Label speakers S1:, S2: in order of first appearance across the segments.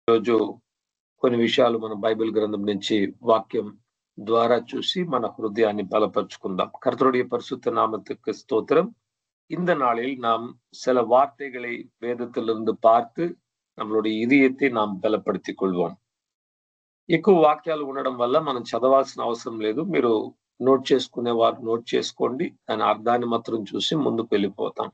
S1: రోజు కొన్ని విషయాలు మన బైబిల్ గ్రంథం నుంచి వాక్యం ద్వారా చూసి మన హృదయాన్ని బలపరుచుకుందాం. கர்த்தருடைய பரிசுத்த நாமத்துக்கு ஸ்தோத்திரம். இந்த நாளில் நாம் சில வார்த்தைகளை வேதத்திலிருந்து பார்த்து நம்மளுடைய இதயத்தை நாம் బలపరుచుకొల్வோம் கொள்வோம். ఎక్కువ వాక్యాలు ఉండడం వల్ల మనం చదవాల్సిన అవసరం లేదు. మీరు నోట్ చేసుకునే వారు నోట్ చేసుకోండి. దాని అర్థాన్ని మాత్రం చూసి ముందుకు వెళ్ళిపోతాం.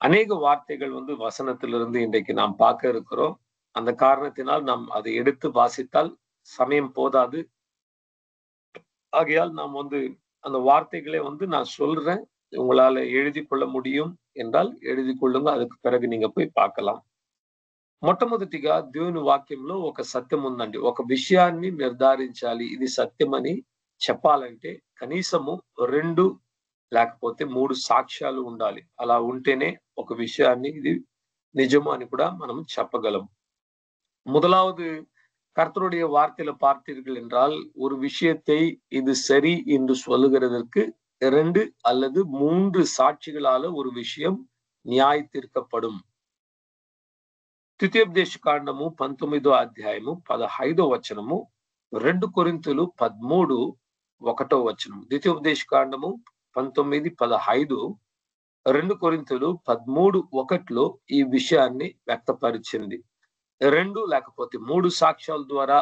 S1: அநேக வார்த்தைகள் வசனத்திலிருந்து இன்றைக்கு நாம் பார்க்க இருக்கிறோம். அந்த காரணத்தினால் நாம் அதை எடுத்து வாசித்தால் சமயம் போதாது. ஆகையால் நாம் அந்த வார்த்தைகளை நான் சொல்றேன், உங்களால எழுதி கொள்ள முடியும் என்றால் எழுதி கொள்ளுங்க. அதுக்கு பிறகு நீங்க போய் பார்க்கலாம். మొట్టమొదటిగా దేవుని వాక్యంలో ఒక సత్యం ఉందండి. ఒక విషయాన్ని నిర్ధారించాలి, ఇది సత్యమని చెప్పాలంటే కనీసము 2 లేకపోతే 3 సాక్ష్యాలు ఉండాలి. అలా ఉంటేనే ఒక విషయాన్ని ఇది నిజము అని కూడా మనం చెప్పగలం. முதலாவது கர்த்தருடைய வார்த்தையில பார்த்தீர்கள் என்றால், ஒரு விஷயத்தை இது சரி என்று சொல்லுகிறதற்கு 2 அல்லது 3 సాక్షిகளால ஒரு விஷயம் న్యాయ తీర్చబடும். ద్వితీయోపదేశ కాండము 19వ అధ్యాయము 15వ వచనము, 2 కొరింథీయులు 13 1వ వచనం. ద్వితీయోపదేశ కాండము 19:15, 2 కొరింథీయులు 13:1లో ఈ విషయాన్ని వ్యక్తపరిచింది. 2 లేకపోతే 3 సాక్ష్యాల ద్వారా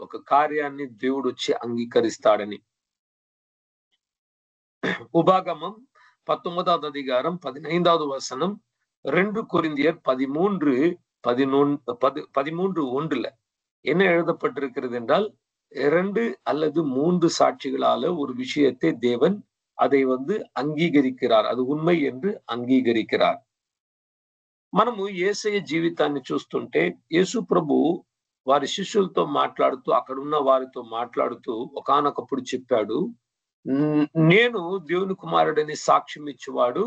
S1: ఒక కార్యాన్ని దేవుడు వచ్చి అంగీకరిస్తాడని. ఉపాగమం 19వ అధికారం 15వ వచనం, 2 కొరింథియర్ 13:1 என்ன எழுதப்பட்டிருக்கிறது என்றால், 2 அல்லது 3 సాక్షిகளால ஒரு விஷயத்தை தேவன் அதை అంగీకరిக்கிறார். అది ఉన్మై என்று అంగీకరిக்கிறார். మనము యేసయ్య జీవితాన్ని చూస్తుంటే, యేసు ప్రభు వారి శిష్యులతో మాట్లాడుతూ, అక్కడున్న వారితో మాట్లాడుతూ ఒకానొకప్పుడు చెప్పాడు, నేను దేవుని కుమారుడని సాక్ష్యం ఇచ్చేవాడు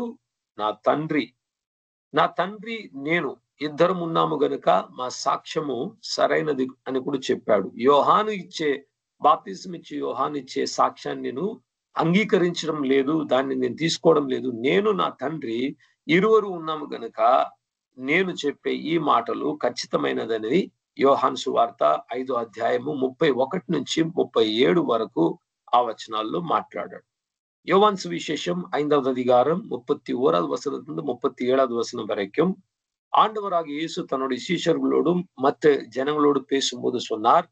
S1: నా తండ్రి, నా తండ్రి నేను ఇద్దరం ఉన్నాము గనుక మా సాక్ష్యము సరైనది అని కూడా చెప్పాడు. యోహాను ఇచ్చే బాప్తిసం ఇచ్చే యోహాను ఇచ్చే సాక్ష్యాన్ని నేను అంగీకరించడం లేదు, దాన్ని నేను తీసుకోవడం లేదు. నేను నా తండ్రి ఇరువురు ఉన్నాము గనుక నేను చెప్పే ఈ మాటలు ఖచ్చితమైనదని యోహాను సువార్త 5వ అధ్యాయము 31 నుంచి 37 వరకు ఆ వచనాల్లో మాట్లాడాడు. யோவான் சுவிசேஷம் 5வது அதிகாரம் 31வது வசனத்திலிருந்து 37வது வசனம் வரைக்கும் ஆண்டவராக இயேசு தன்னுடைய சீஷர்களோடும் மற்ற ஜனங்களோடு பேசும்போது சொன்னார்,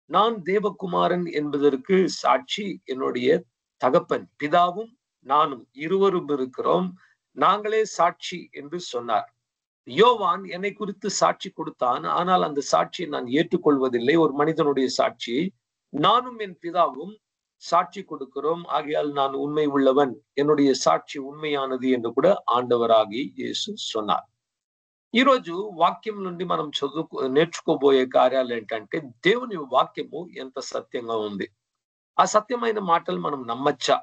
S1: நான் தேவகுமாரன் என்பதற்கு சாட்சி என்னுடைய தகப்பன், பிதாவும் நானும் இருவரும் இருக்கிறோம், நாங்களே சாட்சி என்று சொன்னார். யோவான் என்னை குறித்து சாட்சி கொடுத்தான், ஆனால் அந்த சாட்சியை நான் ஏற்றுக்கொள்வதில்லை. ஒரு மனிதனுடைய சாட்சி, நானும் என் பிதாவும் சாட்சி கொடுக்கிறோம், ஆகையால் நான் உண்மை உள்ளவன், என்னுடைய సాక్షి ఉన్మయానది என்று కూడా ఆండవరాగి యేసు சொன்னார். ఈరోజు వాక్యం నుండి మనం నేర్చుకోబోయే కార్యాలు ఏంటంటే, దేవుని వాక్యము ఎంత సత్యంగా ఉంది. ఆ సత్యమైన మాటలు మనం నమ్మచ్చా?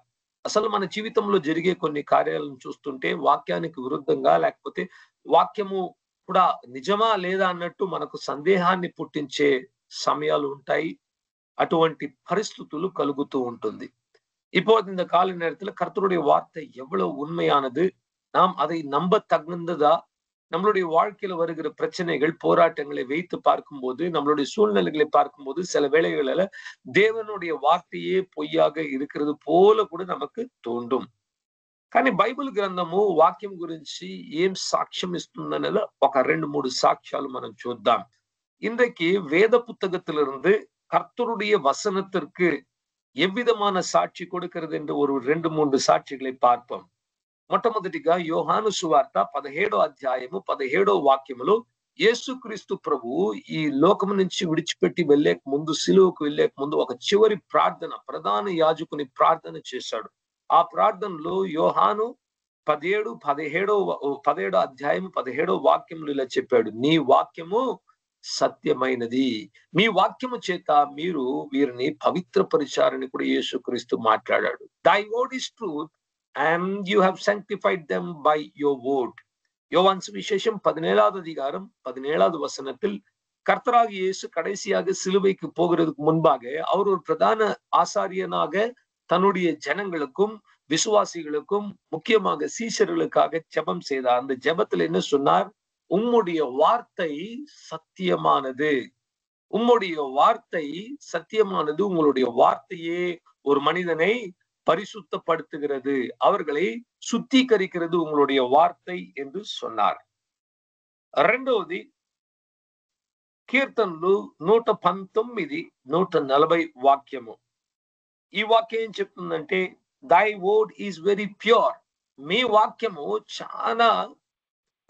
S1: అసలు మన జీవితంలో జరిగే కొన్ని కార్యాలను చూస్తుంటే వాక్యానికి విరుద్ధంగా, లేకపోతే వాక్యము కూడా నిజమా లేదా అన్నట్టు మనకు సందేహాన్ని పుట్టించే సమయాలు ఉంటాయి. అటువంటి పరిస్థితులు కలుగుతూ ఉంటుంది. இப்போ இந்த கால நேரத்துல கர்த்தருடைய வார்த்தை எவ்வளவு உண்மையானது, நாம் அதை நம்ப தகுந்ததா, நம்மளுடைய வாழ்க்கையில வருகிற பிரச்சனைகள் போராட்டங்களை வைத்து பார்க்கும்போது, நம்மளுடைய சூழ்நிலைகளை பார்க்கும்போது சில வேளைகளில தேவனுடைய வார்த்தையே பொய்யாக இருக்கிறது போல கூட நமக்கு తోంடும். కానీ బైబిల్ గ్రంథము వాక్యం గురించి ఏం సాక్ష్యం ఇస్తుందనేది ఒక 2-3 సాక్ష్యాలు మనం చూద్దాం. இன்றைக்கு வேத புத்தகத்திலிருந்து கர்த்தருடைய வசனத்திற்கு எவ்விதமான సాక్షి கொடுக்கிறது என்று ஒரு 2-3 సాక్షిகளை பார்ப்போம். మొట్టమొదటిగా యోహాను సువార్త 17వ అధ్యాయము 17వ వాక్యములో యేసుక్రీస్తు ప్రభువు ఈ లోకము నుంచి విడిచిపెట్టి వెళ్ళేక ముందు, సిలువకు వెళ్ళేక ముందు ఒక చివరి ప్రార్థన, ప్రధాన యాజకుని ప్రార్థన చేశాడు. ఆ ప్రార్థనలో యోహాను 17వ అధ్యాయము 17వ వాక్యములు ఇలా చెప్పాడు, నీ వాక్యము సత్యమైనది, మీ వాక్యము చేత మీరు వీరిని పవిత్రపరిచారని కూడా యేసుక్రీస్తు మాట్లాడాడు. Thy word is truth and you have sanctified them by your word. யோவான் சுவிசேஷம் 17வது அதிகாரம் 17வது வசனத்தில் கர்த்தராக இயேசு கடைசியாக சிலுவைக்கு போகிறதுக்கு முன்பாக அவர் ஒரு பிரதான ஆசாரியனாக தன்னுடைய ஜனங்களுக்கும் விசுவாசிகளுக்கும் முக்கியமாக சீஷர்களுக்காக ஜெபம் செய்தார். அந்த ஜெபத்துல என்ன சொன்னார்? உம்முடைய வார்த்தை சத்தியமானது. உம்முடைய வார்த்தை சத்தியமானது. உங்களுடைய வார்த்தையே ஒரு மனிதனை பரிசுத்தப்படுத்துகிறது, அவர்களை சுத்திகரிக்கிறது உங்களுடைய வார்த்தை என்று சொன்னார். రెండవది కీర్తనలు 119 140 వాక్యము. ఈ వాక్యం ఏం చెప్తుందంటే, thy word is very pure. మీ వాక్యము చాలా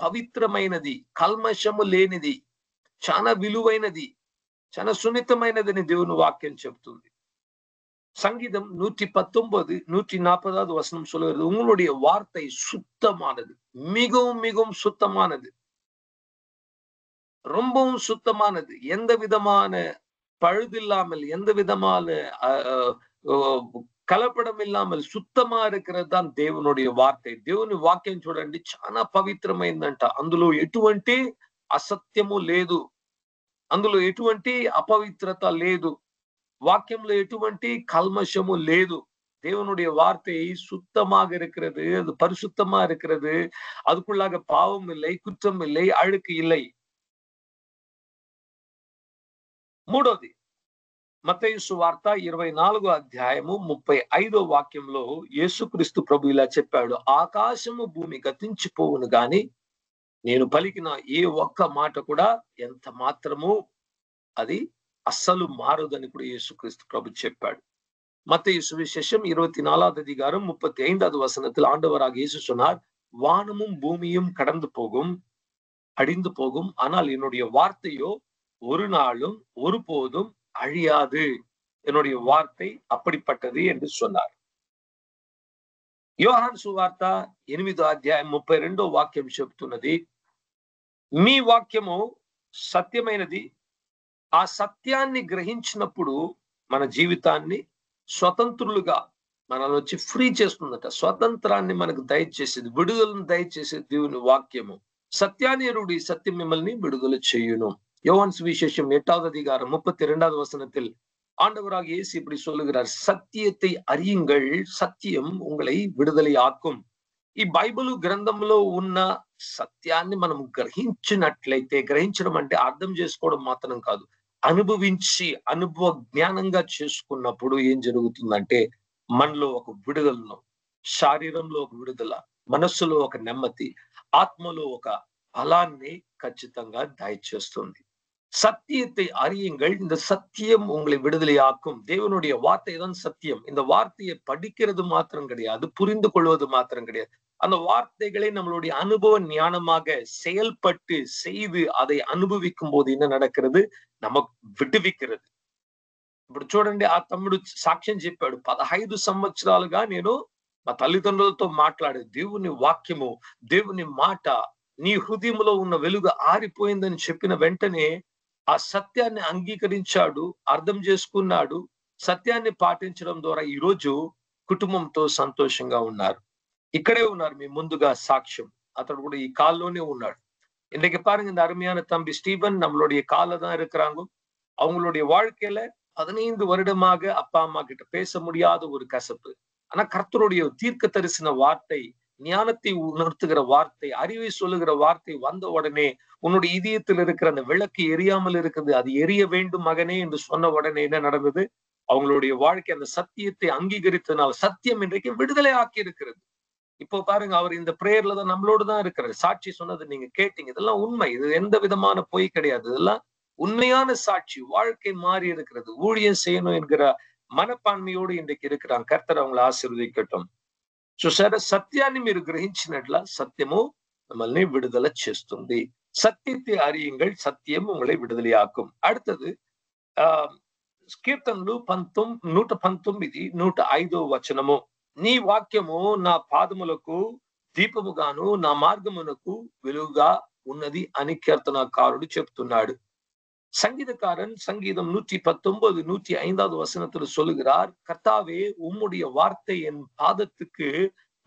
S1: పవిత్రమైనది, కల్మషము లేనిది, చాలా విలువైనది, చాలా సున్నితమైనదని దేవుని వాక్యం చెప్తుంది. சங்கீதம் 119 140 வசனம் சொல்லுகிறது, உங்களுடைய வார்த்தை சுத்தமானது, மிகவும் மிகவும் சுத்தமானது, ரொம்பவும் சுத்தமானது, எந்த விதமான பழுதில்லாமல், எந்த விதமான కలపడం ఇల్లామల్ సుత్తమా இருக்கிறது தான் దేవునుடைய వార్తే. దేవుని వాక్యం చూడండి, చాలా పవిత్రమైందంట. అందులో ఎటువంటి అసత్యము లేదు, అందులో ఎటువంటి అపవిత్రత లేదు, வாக்கியம்ல எటువంటి கல்மஷமும் లేదు. தேவனுடைய வார்த்தை சுத்தமாக இருக்கிறது, அது பரிசுத்தமா இருக்கிறது, அதுக்குள்ளாக பாவம் இல்லை, குற்றம் இல்லை, அழுக்கு இல்லை. మూడోది మత్తయి సువార్త 24వ అధ్యాయము 35వ వాక్యంలో యేసుక్రీస్తు ప్రభు ఇలా చెప్పాడు, ఆకాశము భూమి గతించిపోవును గాని నేను పలికిన ఏ ఒక్క మాట కూడా ఎంత మాత్రము అది అస్సలు మారదని కూడా యేసుక్రీస్తు ప్రభు చెప్పాడు. மத்தேயு சுவிசேஷம் 24வது அதிகாரம் 35வது வசனத்தில் ஆண்டவராக இயேசு சொன்னார், வானமும் பூமியும் கடந்து போகும், அழிந்து போகும், ஆனால் என்னுடைய வார்த்தையோ ஒரு நாளும் ஒருபோதும் அழியாது. என்னுடைய வார்த்தை அப்படிப்பட்டது என்று சொன்னார். యోహాను సువార్త 8వ అధ్యాయం 32వ వాక్యం చెప్తున్నది, మీ వాక్యము సత్యమైనది. ఆ సత్యాన్ని గ్రహించినప్పుడు మన జీవితాన్ని స్వతంత్రులుగా మనల్ని వచ్చి ఫ్రీ చేస్తుందట. స్వతంత్రాన్ని మనకు దయచేసేది, విడుదలను దయచేసేది దేవుని వాక్యము. సత్యాన్ని ఎరుడి, సత్యం మిమ్మల్ని విడుదల చేయును. யோவான் சுவிசேஷம் 8வது அதிகாரம் 32வது வசனத்தில் ஆண்டவராக இயேசு இப்படி சொல்லுகிறார், సత్యத்தை அறியுங்கள், సత్యం உங்களை విడుదల ఆக்கும். ఈ బైబిల్ గ్రంథంలో ఉన్న సత్యాన్ని మనం గ్రహించినట్లయితే, గ్రహించడం అంటే అర్థం చేసుకోవడం మాత్రం కాదు, అనుభవించి అనుభవ జ్ఞానంగా చేసుకున్నప్పుడు ఏం జరుగుతుందంటే, మనలో ఒక విడుదలను, శారీరంలో ఒక విడుదల, మనస్సులో ఒక నెమ్మది, ఆత్మలో ఒక బలాన్ని ఖచ్చితంగా దయచేస్తుంది. சத்தியத்தை அறியுங்கள், இந்த சத்தியம் உங்களை விடுதலையாக்கும். தேவனுடைய வார்த்தை தான் சத்தியம். இந்த வார்த்தையை படிக்கிறது மாத்திரம் கிடையாது, புரிந்து கொள்வது மாத்திரம் கிடையாது, அந்த வார்த்தைகளை நம்மளுடைய அனுபவ ஞானமாக செயல்பட்டு செய்து அதை అనుభవిக்கும் போது என்ன நடக்கிறது, நமக்கு విడివిக்கிறது. ఇప్పుడు చూడండి, ఆ తమ్ముడు సాక్ష్యం చెప్పాడు, 15 సంవత్సరాలుగా నేను మా తల్లిదండ్రులతో మాట్లాడే దేవుని వాక్యము, దేవుని మాట నీ హృదయంలో ఉన్న వెలుగు ఆరిపోయిందని చెప్పిన వెంటనే ఆ సత్యాన్ని అంగీకరించాడు, అర్థం చేసుకున్నాడు, సత్యాన్ని పాటించడం ద్వారా ఈ రోజు కుటుంబంతో సంతోషంగా ఉన్నారు. ఇక్కడే ఉన్నారు మీ ముందుగా సాక్ష్యం. అతడు కూడా ఈ కాల్లోనే ఉన్నాడు. இன்னைக்கு பாருங்க, இந்த அருமையான தம்பி ஸ்டீபன் நம்மளுடைய கால்ல தான் இருக்கிறாங்க. அவங்களுடைய வாழ்க்கையில 15 வருடமாக அப்பா அம்மா கிட்ட பேச முடியாத ஒரு கசப்பு. ஆனா கர்த்தருடைய தீர்க்க தரிசன வார்த்தை, ஞானத்தை உணர்த்துகிற வார்த்தை, அறிவை சொல்லுகிற வார்த்தை வந்த உடனே உன்னுடைய இதயத்தில் இருக்கிற அந்த விளக்கு எரியாமல் இருக்குது, அது எரிய வேண்டும் மகனே என்று சொன்ன உடனே என்ன நடந்தது, அவங்களுடைய வாழ்க்கை அந்த சத்தியத்தை அங்கீகரித்தனால் சத்தியம் இன்றைக்கு விடுதலை ஆக்கி இருக்கிறது. இப்போ பாருங்க, அவர் இந்த பிரேயர்ல தான் நம்மளோடு தான் இருக்கிறார். சாட்சி சொன்னது நீங்க கேட்டீங்க, இதெல்லாம் உண்மை, இது எந்த விதமான பொய் கிடையாது, இதெல்லாம் உண்மையான சாட்சி. வாழ்க்கை மாறி இருக்கிறது, ஊழியம் செய்யணும் என்கிற మనపాన్మియోడు ఇంటికి இருக்கிறாங்க. కర్తర్ அவங்களை ఆశీర్వదించటం. చూసారా, సత్యాన్ని మీరు గ్రహించినట్ల సత్యము మిమ్మల్ని విడుదల చేస్తుంది. సత్యத்தை அறியுங்கள், సత్యం உங்களை విడుదలయాக்கும். அடுத்தது కీర్తనలు 119 105 వచనము, నీ వాక్యము నా పాదములకు దీపముగాను నా మార్గమునకు వెలుగుగా ఉన్నది అని కీర్తనకారుడు చెప్తున్నాడు. சங்கீதக்காரன் சங்கீதம் 119 105வது வசனத்துல சொல்லுகிறார், கர்த்தாவே உம்முடைய வார்த்தை என் பாதத்துக்கு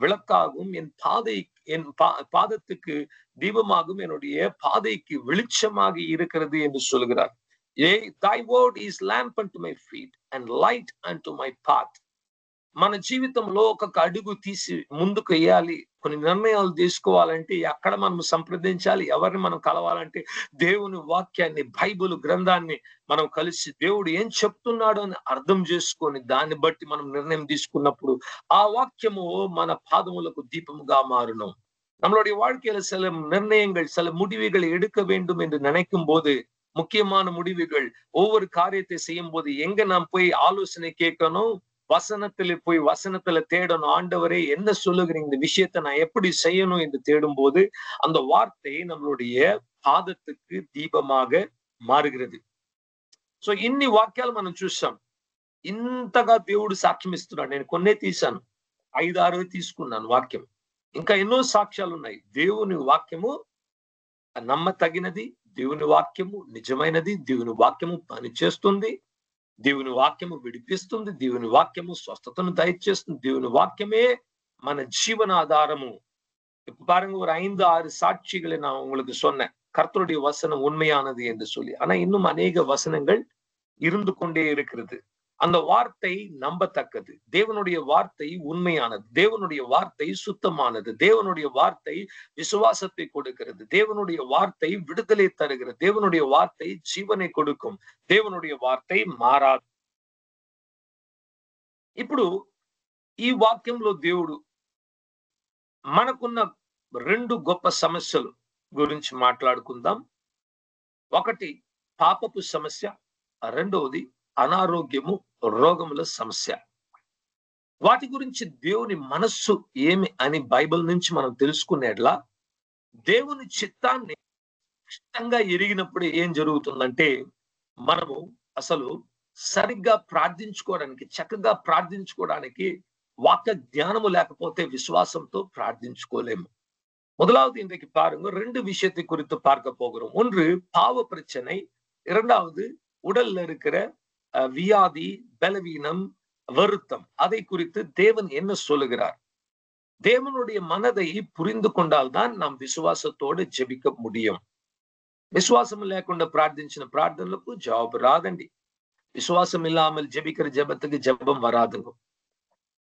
S1: விளக்காகும், என் பாதத்துக்கு தீபமாகும், என்னுடைய பாதைக்கு வெளிச்சமாக இருக்கிறது என்று சொல்லுகிறார். Thy word is lamp unto my feet and light unto my path. మన జీవితంలో ఒక అడుగు తీసి ముందుకు వేయాలి, కొన్ని నిర్ణయాలు తీసుకోవాలంటే ఎక్కడ మనం సంప్రదించాలి, ఎవరిని మనం కలవాలంటే దేవుని వాక్యాన్ని, బైబిల్ గ్రంథాన్ని మనం కలిసి దేవుడు ఏం చెప్తున్నాడు అని అర్థం చేసుకొని దాన్ని బట్టి మనం నిర్ణయం తీసుకున్నప్పుడు ఆ వాక్యము మన పాదములకు దీపముగా మారును. நம்மளுடைய வாழ்க்கையில சில நிர்ணயங்கள், சில முடிவுகளை எடுக்க வேண்டும் என்று நினைக்கும் போது, முக்கியமான முடிவுகள், ஒவ்வொரு காரியத்தை செய்யும் போது எங்க நாம் போய் ஆலோசனை கேட்கணும், வசனத்துல போய் வசனத்துல தேடணும். ஆண்டவரே என்ன சொல்லுகிறீங்க, இந்த விஷயத்தை நான் எப்படி செய்யணும் என்று தேடும் போது அந்த வார்த்தை நம்மளுடைய పాదத்துக்கு దీపமாக మారుகிறது. సో ఇన్ని వాక్యాలు మనం చూసాం. ఇంతగా దేవుడు సాక్ష్యం ఇస్తున్నాడు. నేను కొన్నే తీశాను, 5-6 తీసుకున్నాను వాక్యం. ఇంకా ఎన్నో సాక్ష్యాలు ఉన్నాయి. దేవుని వాక్యము నమ్మతగినది, దేవుని వాక్యము నిజమైనది, దేవుని వాక్యము పనిచేస్తుంది, దేవుని వాక్యము విడిపిస్తుంది, దేవుని వాక్యము స్వస్థతను దయచేస్తుంది, దేవుని వాక్యమే మన జీవనాధారము. இப்ப பாருங்க, ஒரு 5-6 சாட்சிகளை நான் உங்களுக்கு சொன்னேன், கர்த்தருடைய வசனம் உண்மையானது என்று சொல்லி. ஆனா இன்னும் அநேக வசனங்கள் இருந்து கொண்டே இருக்கிறது. அந்த வார்த்தை நம்பத்தக்கது, தேவனுடைய வார்த்தை உண்மையானது, தேவனுடைய வார்த்தை சுத்தமானது, தேவனுடைய வார்த்தை விசுவாசத்தை கொடுக்கிறது, தேவனுடைய வார்த்தை விடுதலை தருகிறது, தேவனுடைய வார்த்தை జీవனை கொடுக்கும், దేవునుடைய వార్త మారాదు. ఇప్పుడు ఈ వాక్యంలో దేవుడు మనకున్న 2 గొప్ప సమస్యలు గురించి మాట్లాడుకుందాం. ఒకటి పాపపు సమస్య, రెండవది అనారోగ్యము, రోగముల సమస్య. వాటి గురించి దేవుని మనస్సు ఏమి అని బైబిల్ నుంచి మనం తెలుసుకునేట్లా, దేవుని చిత్తాన్ని ఇష్టంగా ఎరిగినప్పుడు ఏం జరుగుతుందంటే, మనము అసలు సరిగ్గా ప్రార్థించుకోవడానికి, చక్కగా ప్రార్థించుకోవడానికి వాక్య జ్ఞానము లేకపోతే విశ్వాసంతో ప్రార్థించుకోలేము. முதலாவது இன்றைக்கு பாருங்க, 2 விஷயத்தை குறித்து பார்க்க போகிறோம். ஒன்று பாவ பிரச்சனை, இரண்டாவது உடல்ல இருக்கிற வியாதி, பலவீனம், வருத்தம். அதை குறித்து தேவன் என்ன சொல்லுகிறார்? தேவனுடைய மனதை புரிந்து கொண்டால்தான் நாம் విశ్వాసத்தோடு జెబిక முடியும். విశ్వాసం లేకుండా ప్రార్థించిన ప్రార్థనలకు జవాబు రాదండి. విశ్వాసం ఇల్లాமல் జెబికర జబத்துக்கு జపం వరాదుంగ.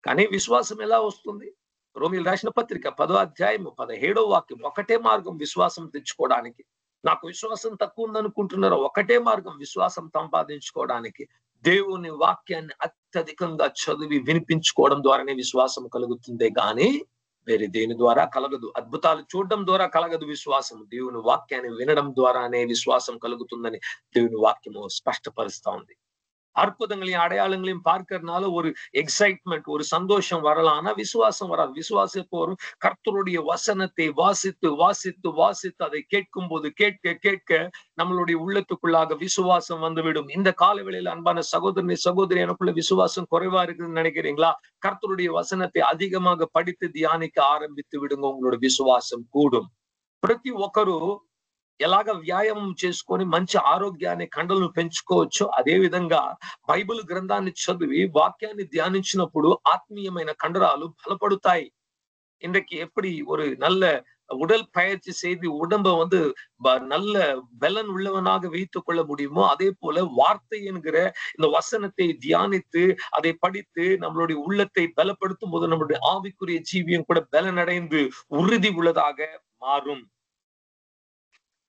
S1: కానీ విశ్వాసం ఎలా వస్తుంది? రోమీయులు రాసిన పత్రిక 10వ అధ్యాయము 17వ వాక్యం, ఒకటే మార్గం విశ్వాసం తెచ్చుకోవడానికి. నాకు విశ్వాసం తక్కువ ఉందనుకుంటున్నారో, ఒకటే మార్గం విశ్వాసం సంపాదించుకోవడానికి, దేవుని వాక్యాన్ని అత్యధికంగా చదివి వినిపించుకోవడం ద్వారానే విశ్వాసం కలుగుతుందే గాని వేరే దేని ద్వారా కలగదు. అద్భుతాలు చూడడం ద్వారా కలగదు విశ్వాసం. దేవుని వాక్యాన్ని వినడం ద్వారానే విశ్వాసం కలుగుతుందని దేవుని వాక్యము స్పష్టపరుస్తా ఉంది. அற்புதங்களையும் அடையாளங்களையும் பார்க்கறதுனால ஒரு எக்ஸைட்மெண்ட், ஒரு சந்தோஷம் வரலாம், ஆனா விசுவாசம் வராது. விசுவாசம் எப்போ வரும்? கர்த்தருடைய வசனத்தை வாசித்து வாசித்து வாசித்து அதை கேட்கும் போது, கேட்க கேட்க நம்மளுடைய உள்ளத்துக்குள்ளாக விசுவாசம் வந்துவிடும். இந்த காலவேளையில் அன்பான சகோதரனை சகோதரி, எனக்குள்ள விசுவாசம் குறைவா இருக்குதுன்னு நினைக்கிறீங்களா? கர்த்தருடைய வசனத்தை அதிகமாக படித்து தியானிக்க ஆரம்பித்து விடுங்க, உங்களோட விசுவாசம் கூடும். ప్రతి ఒక్కరు ఎలాగ వ్యాయామం చేసుకొని మంచి ఆరోగ్యాన్ని, కండలను పెంచుకోవచ్చు, అదే విధంగా బైబిల్ గ్రంథాన్ని చదివి వాక్యాన్ని ధ్యానించినప్పుడు ఆత్మీయమైన కండరాలు బలపడతాయి. இன்றைக்கு எப்படி ஒரு நல்ல உடல் பயிற்சி செய்து உடம்ப நல்ல பலன் உள்ளவனாக வைத்துக் கொள்ள முடியுமோ, அதே போல வார்த்தை என்கிற இந்த வசனத்தை தியானித்து அதை படித்து நம்மளுடைய உள்ளத்தை பலப்படுத்தும் போது நம்மளுடைய ஆவிக்குரிய ஜீவியம் கூட பலனடைந்து உறுதி உள்ளதாக మారుం.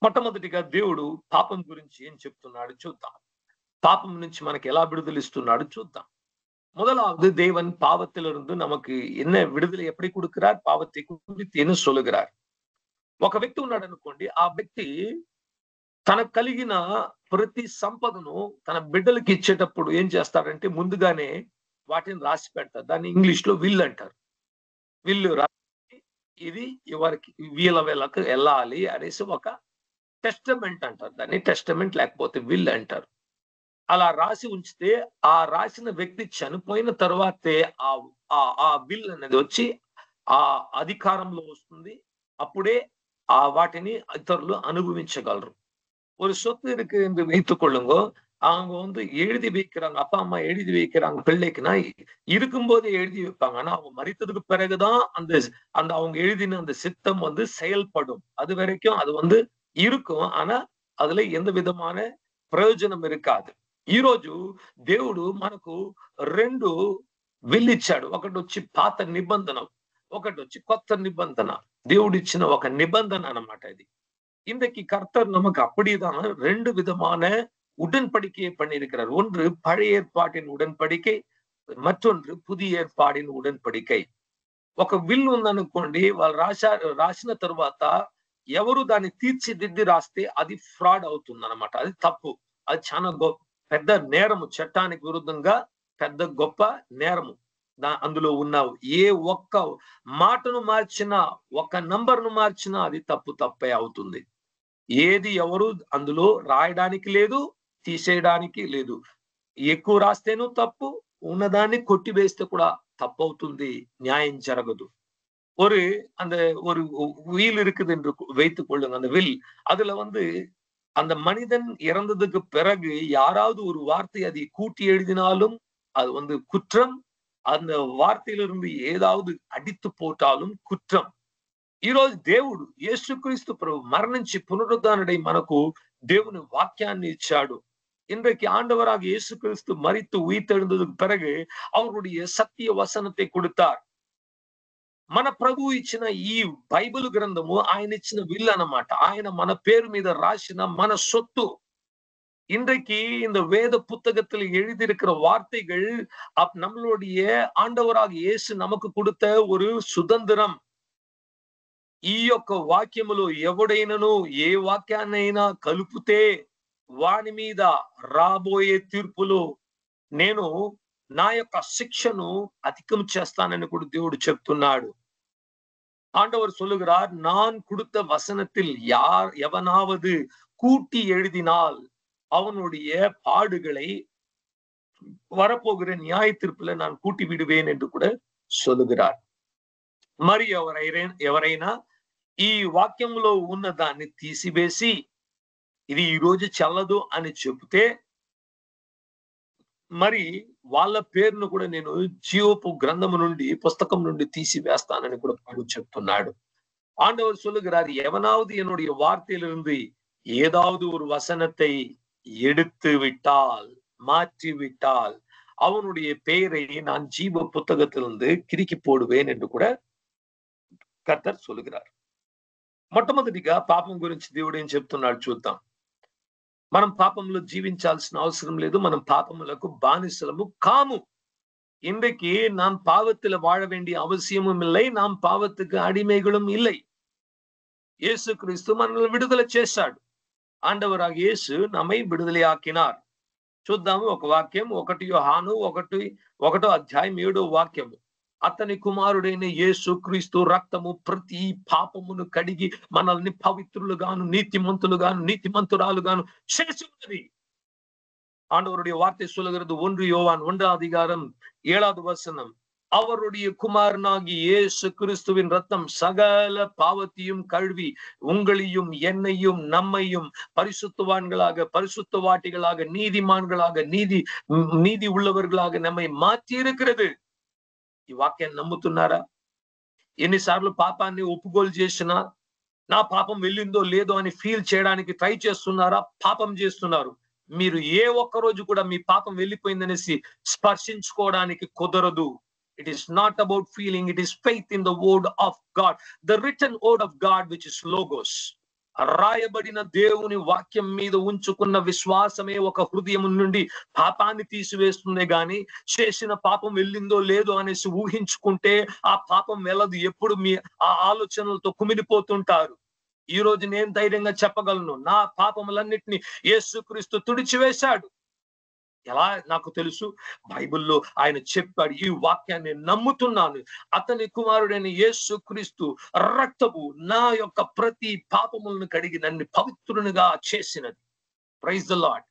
S1: మొట్టమొదటిగా దేవుడు పాపం గురించి ఏం చెప్తున్నాడు చూద్దాం. పాపం నుంచి మనకి ఎలా విడుదల ఇస్తున్నాడు చూద్దాం. முதலாவது தேவன் பாவத்திலிருந்து நமக்கு என்ன విడుదల எப்படி கொடுக்கிறார், పాపத்தை குறித்து என்ன சொல்லுகிறார். ఒక వ్యక్తి ఉన్నాడు అనుకోండి, ఆ వ్యక్తి తనకు కలిగిన ప్రతి సంపదను తన బిడ్డలకి ఇచ్చేటప్పుడు ఏం చేస్తారంటే ముందుగానే వాటిని రాసి పెడతారు. దాన్ని ఇంగ్లీష్ లో విల్ అంటారు. విల్లు రాసి ఇది ఎవరికి వీళ్ళకి వెళ్ళాలి అనేసి ఒక టెస్టమెంట్ అంటారు. దాన్ని టెస్టమెంట్ లేకపోతే విల్ అంటారు. అలా రాసి ఉంచితే ఆ రాసిన వ్యక్తి చనిపోయిన తర్వాతే ఆ విల్ అనేది వచ్చి ఆ అధికారంలో వస్తుంది. అప్పుడే ఆ వాటిని ఇతరులు అనుభవించగలరు. ஒரு சொத்து இருக்கு என்று வைத்துக் கொள்ளுங்கோ, அவங்க எழுதி வைக்கிறாங்க, அப்பா அம்மா எழுதி வைக்கிறாங்க பிள்ளைக்குன்னா, இருக்கும்போதே எழுதி வைப்பாங்க. ஆனா அவங்க மரித்ததுக்கு பிறகுதான் அந்த அவங்க எழுதின அந்த சித்தம் செயல்படும். அது வரைக்கும் அது இருக்கும். ஆனா அதுல எந்த విధமான ప్రయోజనం இருக்காது. ఈ రోజు దేవుడు మనకు 2 విల్ ఇచ్చాడు. ఒకటి వచ్చి పాత నిబంధన, ఒకటి వచ్చి కొత్త నిబంధన, దేవుడిచ్చిన ఒక నిబంధన అన్నమాట ఇది. இன்றைக்கு கர்த்தர் நமக்கு அப்படிதான் ரெண்டு விதமான உடன்படிக்கையை பண்ணியிருக்கிறார். ஒன்று பழைய ஏற்பாட்டின் உடன்படிக்கை, మற்றొன்று పుదియ ఏర్పాడిన ఉడன்பడికై. ఒక విల్ ఉందనుకోండి, వాళ్ళు రాసిన తర్వాత ఎవరు దాన్ని తీర్చిదిద్ది రాస్తే అది ఫ్రాడ్ అవుతుంది అనమాట. అది తప్పు. అది చాలా పెద్ద నేరము, చట్టానికి విరుద్ధంగా పెద్ద గొప్ప నేరము. అందులో ఉన్న ఏ ఒక్క మాటను మార్చినా, ఒక నంబర్ను మార్చినా అది తప్పే అవుతుంది. ఏది ఎవరు అందులో రాయడానికి లేదు, తీసేయడానికి లేదు. ఎక్కువ రాస్తేనూ తప్పు, ఉన్నదాన్ని కొట్టివేస్తే కూడా தப்பவுతుంది, நியாயம் ஜரகது. ஒரு அந்த ஒரு வீல் இருக்குது என்று வைத்துக் கொள்ளுங்க. அந்த வில், அதுல அந்த மனிதன் இறந்ததுக்கு பிறகு யாராவது ஒரு வார்த்தை அதை கூட்டி எழுதினாலும் அது குற்றம். அந்த వార్తயிலிருந்து ఏదాவது అడిత్తు పోటాலும் కుట్రం. ఈ రోజు దేవుడు యేసుక్రీస్తు ప్రభు మరణించి పునరుద్ధానుడై మనకు దేవుని వాక్యాన్ని ఇచ్చాడు. இன்றைக்கு ஆண்டவராக இயேசு கிறிஸ்து மரித்து உயிர்த்தெழுந்ததுக்கு பிறகு அவருடைய సత్య వసనத்தை கொடுத்தார். మన ప్రభు ఇచ్చిన ఈ బైబిల్ గ్రంథము ఆయన ఇచ్చిన విల్ అన్నమాట. ఆయన మన పేరు మీద రాసిన మన సొత్తు. இன்றைக்கு இந்த வேத புத்தகத்தில் எழுதியிருக்கிற வார்த்தைகள் நம்மளுடைய ఆండవరాக యేసు நமக்கு கொடுத்த ஒரு சுதந்திரம். ఈ యొక్క వాక్యములో ఎవడైనను ఏ వాక్యాన్నైనా కలుపుతే వాని మీద రాబోయే తీర్పులో నేను నా యొక్క శిక్షను అధికం చేస్తానని కూడా దేవుడు చెప్తున్నాడు. ஆண்டவர் சொல்லுகிறார், நான் கொடுத்த வசனத்தில் எவனாவது கூட்டி எழுதினால் அவனுடைய பாடுகளை வரப்போகிற நியாய தீர்ப்புல நான் கூட்டி విడువేన్ என்று కూడా சொல்லுகிறார். మరి ఎవరైనా ఈ వాక్యంలో ఉన్న దాన్ని తీసివేసి ఇది ఈ రోజు చల్లదు అని చెబితే మరి వాళ్ళ పేరును కూడా నేను జీవపు గ్రంథము నుండి, పుస్తకం నుండి తీసివేస్తానని కూడా ప్రభు చెప్తున్నాడు. ஆண்டவர் சொல்லுகிறார், எவனாவது என்னுடைய வார்த்தையிலிருந்து ஏதாவது ஒரு வசனத்தை எடுத்து விட்டால், மாற்றி விட்டால் அவனுடைய பெயரை நான் ஜீவ புத்தகத்திலிருந்து கிறுக்கி போடுவேன் என்று కూడా కర్తర్ சொல்லுகிறார். మొట్టమొదటిగా పాపం గురించి దేవుడు ఏం చెప్తున్నాడు చూద్దాం. మనం పాపంలో జీవించాల్సిన అవసరం లేదు. మనం పాపములకు బానిసలము కాము. இன்றைக்கு நாம் பாவத்தில் வாழ வேண்டிய அவசியமும் இல்லை, நாம் பாவத்துக்கு அடிமைகளும் இல்லை. యేసు క్రీస్తు మనల్ని విడుదల చేశాడు. ఆండవరాக యేసు நம்மை విడుదలయాకినార్. చూద్దాము ఒక వాక్యం, 1 యోహాను 1వ అధ్యాయం 7వ వాక్యము. అతని కుమారుడైన యేసు క్రీస్తు రక్తము ప్రతి పాపమును కడిగి మనల్ని పవిత్రులుగాను నీతిమంతులుగాను నీతిమంతురాలుగాను చేస్తున్నది. ஆண்டவருடைய வார்த்தை சொல்லுகிறது 1 யோவான் 1వ அதிகாரம் 7வது வசனம். அவருடைய குமாரனாகி இயேசு கிறிஸ்துவின் ரத்தம் சகல பாவத்தையும் கழுவி உங்களையும் என்னையும் நம்மையும் பரிசுத்தவான்களாக, பரிசுத்தவாட்டிகளாக, நீதிமான்களாக, நீதி உள்ளவர்களாக நம்மை மாற்றி இருக்கிறது. ఈ వాక్యాన్ని నమ్ముతున్నారా? ఎన్నిసార్లు పాపాన్ని ఒప్పుకోలు చేసినా నా పాపం వెళ్ళిందో లేదో అని ఫీల్ చేయడానికి ట్రై చేస్తున్నారా? పాపం చేస్తున్నారు. మీరు ఏ ఒక్క రోజు కూడా మీ పాపం వెళ్ళిపోయిందనేసి స్పర్శించుకోవడానికి కుదరదు. It is not about feeling, it is faith in the word of God, the written word of God, which is logos. రాయబడిన దేవుని వాక్యం మీద ఉంచుకున్న విశ్వాసమే ఒక హృదయం నుండి పాపాన్ని తీసివేస్తుంది. గాని చేసిన పాపం వెళ్ళిందో లేదో అనేసి ఊహించుకుంటే ఆ పాపం వెళ్ళదు. ఎప్పుడు మీ ఆ ఆలోచనలతో కుమిలిపోతుంటారు. ఈ రోజు నేను ధైర్యంగా చెప్పగలను, నా పాపములన్నిటినీ యేసుక్రీస్తు తుడిచివేశాడు. ఎలా నాకు తెలుసు? బైబిల్లో ఆయన చెప్పాడు. ఈ వాక్యాన్ని నమ్ముతున్నాను. అతని కుమారుడైన యేసుక్రీస్తు రక్తము నా యొక్క ప్రతి పాపములను కడిగి నన్ను పవిత్రునిగా చేసినది. Praise the lord.